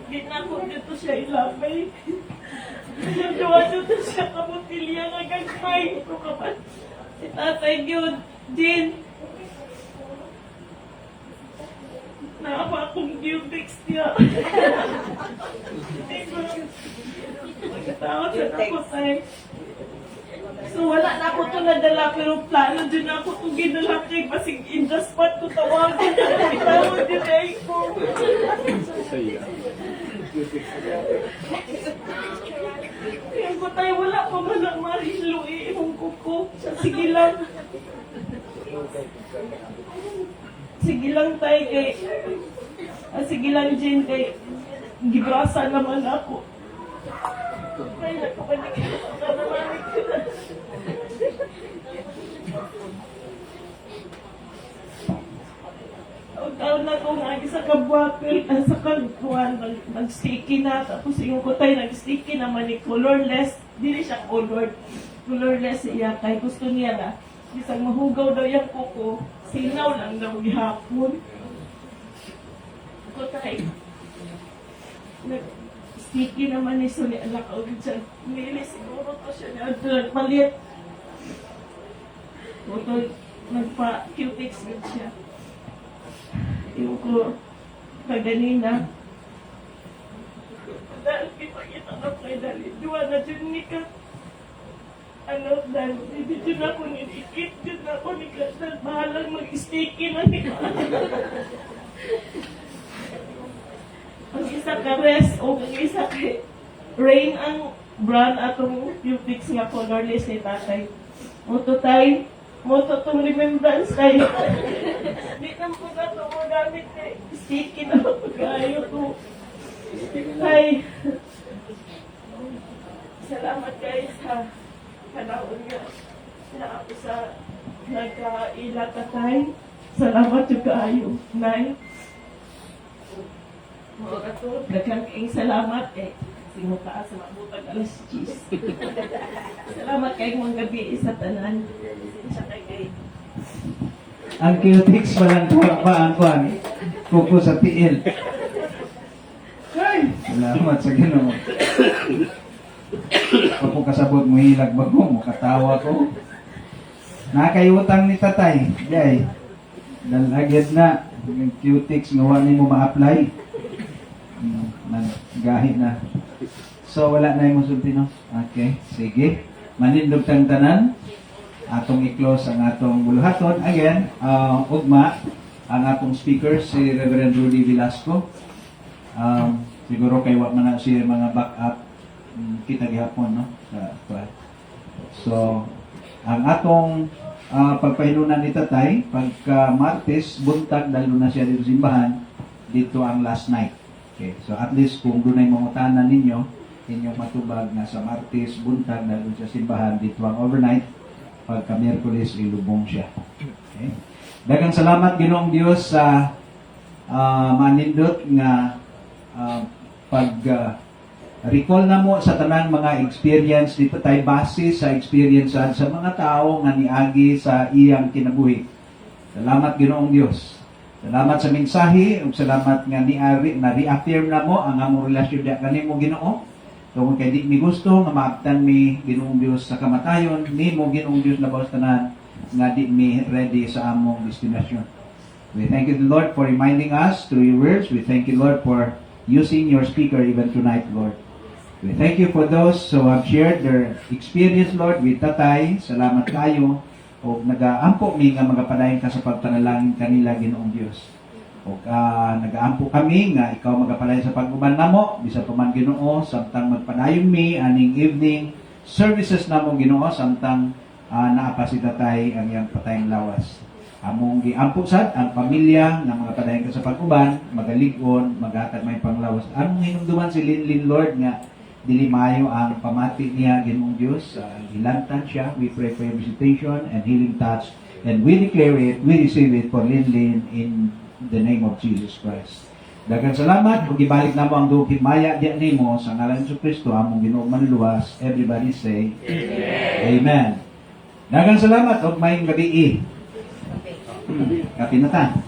Speaker 7: ginako dito siya ilapay. Nagdawa dito siya kamutilya na gagmay. Si tatay yun, Jin. Naapa akong Q-Tex niya. Magkatawad sa ako tay. So wala na ako to nadala pero plano din ako to ginala kay basig in the spot ko tawagan. Itawag din ay ko.
Speaker 4: Saya.
Speaker 7: Kaya ko tayo wala pa man ang marilo ihong kuko. Sige lang. Sige lang tayo kay sige lang Jen kay gibrasa naman ako. Kaya nagpapaligid ako sa naman ko. Taon na ko nga sa kabwapil, sa kagkuhan, nag-sticky na, tapos yung kutay nag-sticky naman ni colorless, dili siya colored, colorless siya, kay gusto niya na, isang mahugaw daw yung kuko, sinaw lang daw gihapon. Kutay, nag-sticky naman ni Suni, anak ko dyan, nili siguro to siya na, nagpalit. Ito, nagpa-cutex din siya. Yung ko, kaganina, dahil pinakita na kay Dali, duwa na dyan ni ka, dahil hindi dyan ako nidikit, dyan ako ni ka, dahil bahalang mag-sticky na ni ka. Ang isa ka res, o ang isa kay Rain ang brand atong cutex nga colorless ni tatay. Moto tayo, moto tong remembrance tayo. Di na po na ito mo gamit eh. Sticky na pag-ayo ko. Ay, salamat guys sa panahon nga na ako sa nagkailata tayo. Salamat yung kaayo. Nay, mga katulad, daghang kaing salamat eh. Simutaan sa mabutag alas 10. Salamat kayong mga gabi sa tanan. Siya kay
Speaker 1: Ang cutex walang tuwa pa ang kuhan. Kuko sa tiil. Ay, salamat sa Ginoo. Ako kasabot mo hilag bago mo katawa ko. Nakayutang ni tatay. Jay. Dalagid na yung cutex nga wala mo ma-apply. Nagahi na. So wala na yung musulti no? Okay, sige. Manindog tang tanan. Atong i-close ang atong buluhaton. Again, ugma ang atong speaker si Reverend Rudy Velasco. Siguro kay wa man na siya mga backup kita gihapon no sa so ang atong pagpahinunan ni tatay pagka Martes buntag dalo na siya dito simbahan dito ang last night. Okay, so at least kung dunay mangutanan ninyo inyong matubag na sa Martes buntag dalo sa simbahan dito ang overnight pagka Miyerkules ilubong siya. Okay. Daghang salamat Ginoong Dios sa manindot nga recall na mo sa tanang mga experience dito tayo base sa experience sa mga tao nga niagi sa iyang kinabuhi. Salamat Ginoong Dios. Salamat sa mensahe ug salamat nga niari na reaffirm na mo ang among relasyon diha kanimo Ginoo. Kung kay di mi gusto nga maabtan mi Ginoong Dios sa kamatayon, nimo Ginoong Dios labaw tanan nga di mi ready sa among destinasyon. We thank you Lord for reminding us through your words. We thank you Lord for using your speaker even tonight Lord. We thank you for those who have shared their experience Lord with tatay. Salamat kayo o nagaampo mi nga magapadayon ka sa pagpanalangin kanila Ginoong Dios. O nagaampo kami nga ikaw magapalayan sa pag-uban namo bisa pa man Ginoo samtang magpadayon mi aning evening services namo Ginoo samtang naapa si tatay ang iyang patayang lawas. Among giampo sad ang pamilya nga mga padayon ka sa pag-uban magalig-on maghatag may panglawas. Among hinumduman si Linlin Lord nga dili maayo ang pamati niya Ginoong Dios. Hilantan siya. We pray for your visitation and healing touch and we declare it, we receive it for Linlin in the name of Jesus Christ. Daghang salamat ug gibalik namo ang duog himaya diyan nimo sa ngalan ni Kristo among Ginoong manluwas. Everybody say Amen. Amen. Daghang salamat ug maayong gabi. Kapinatan.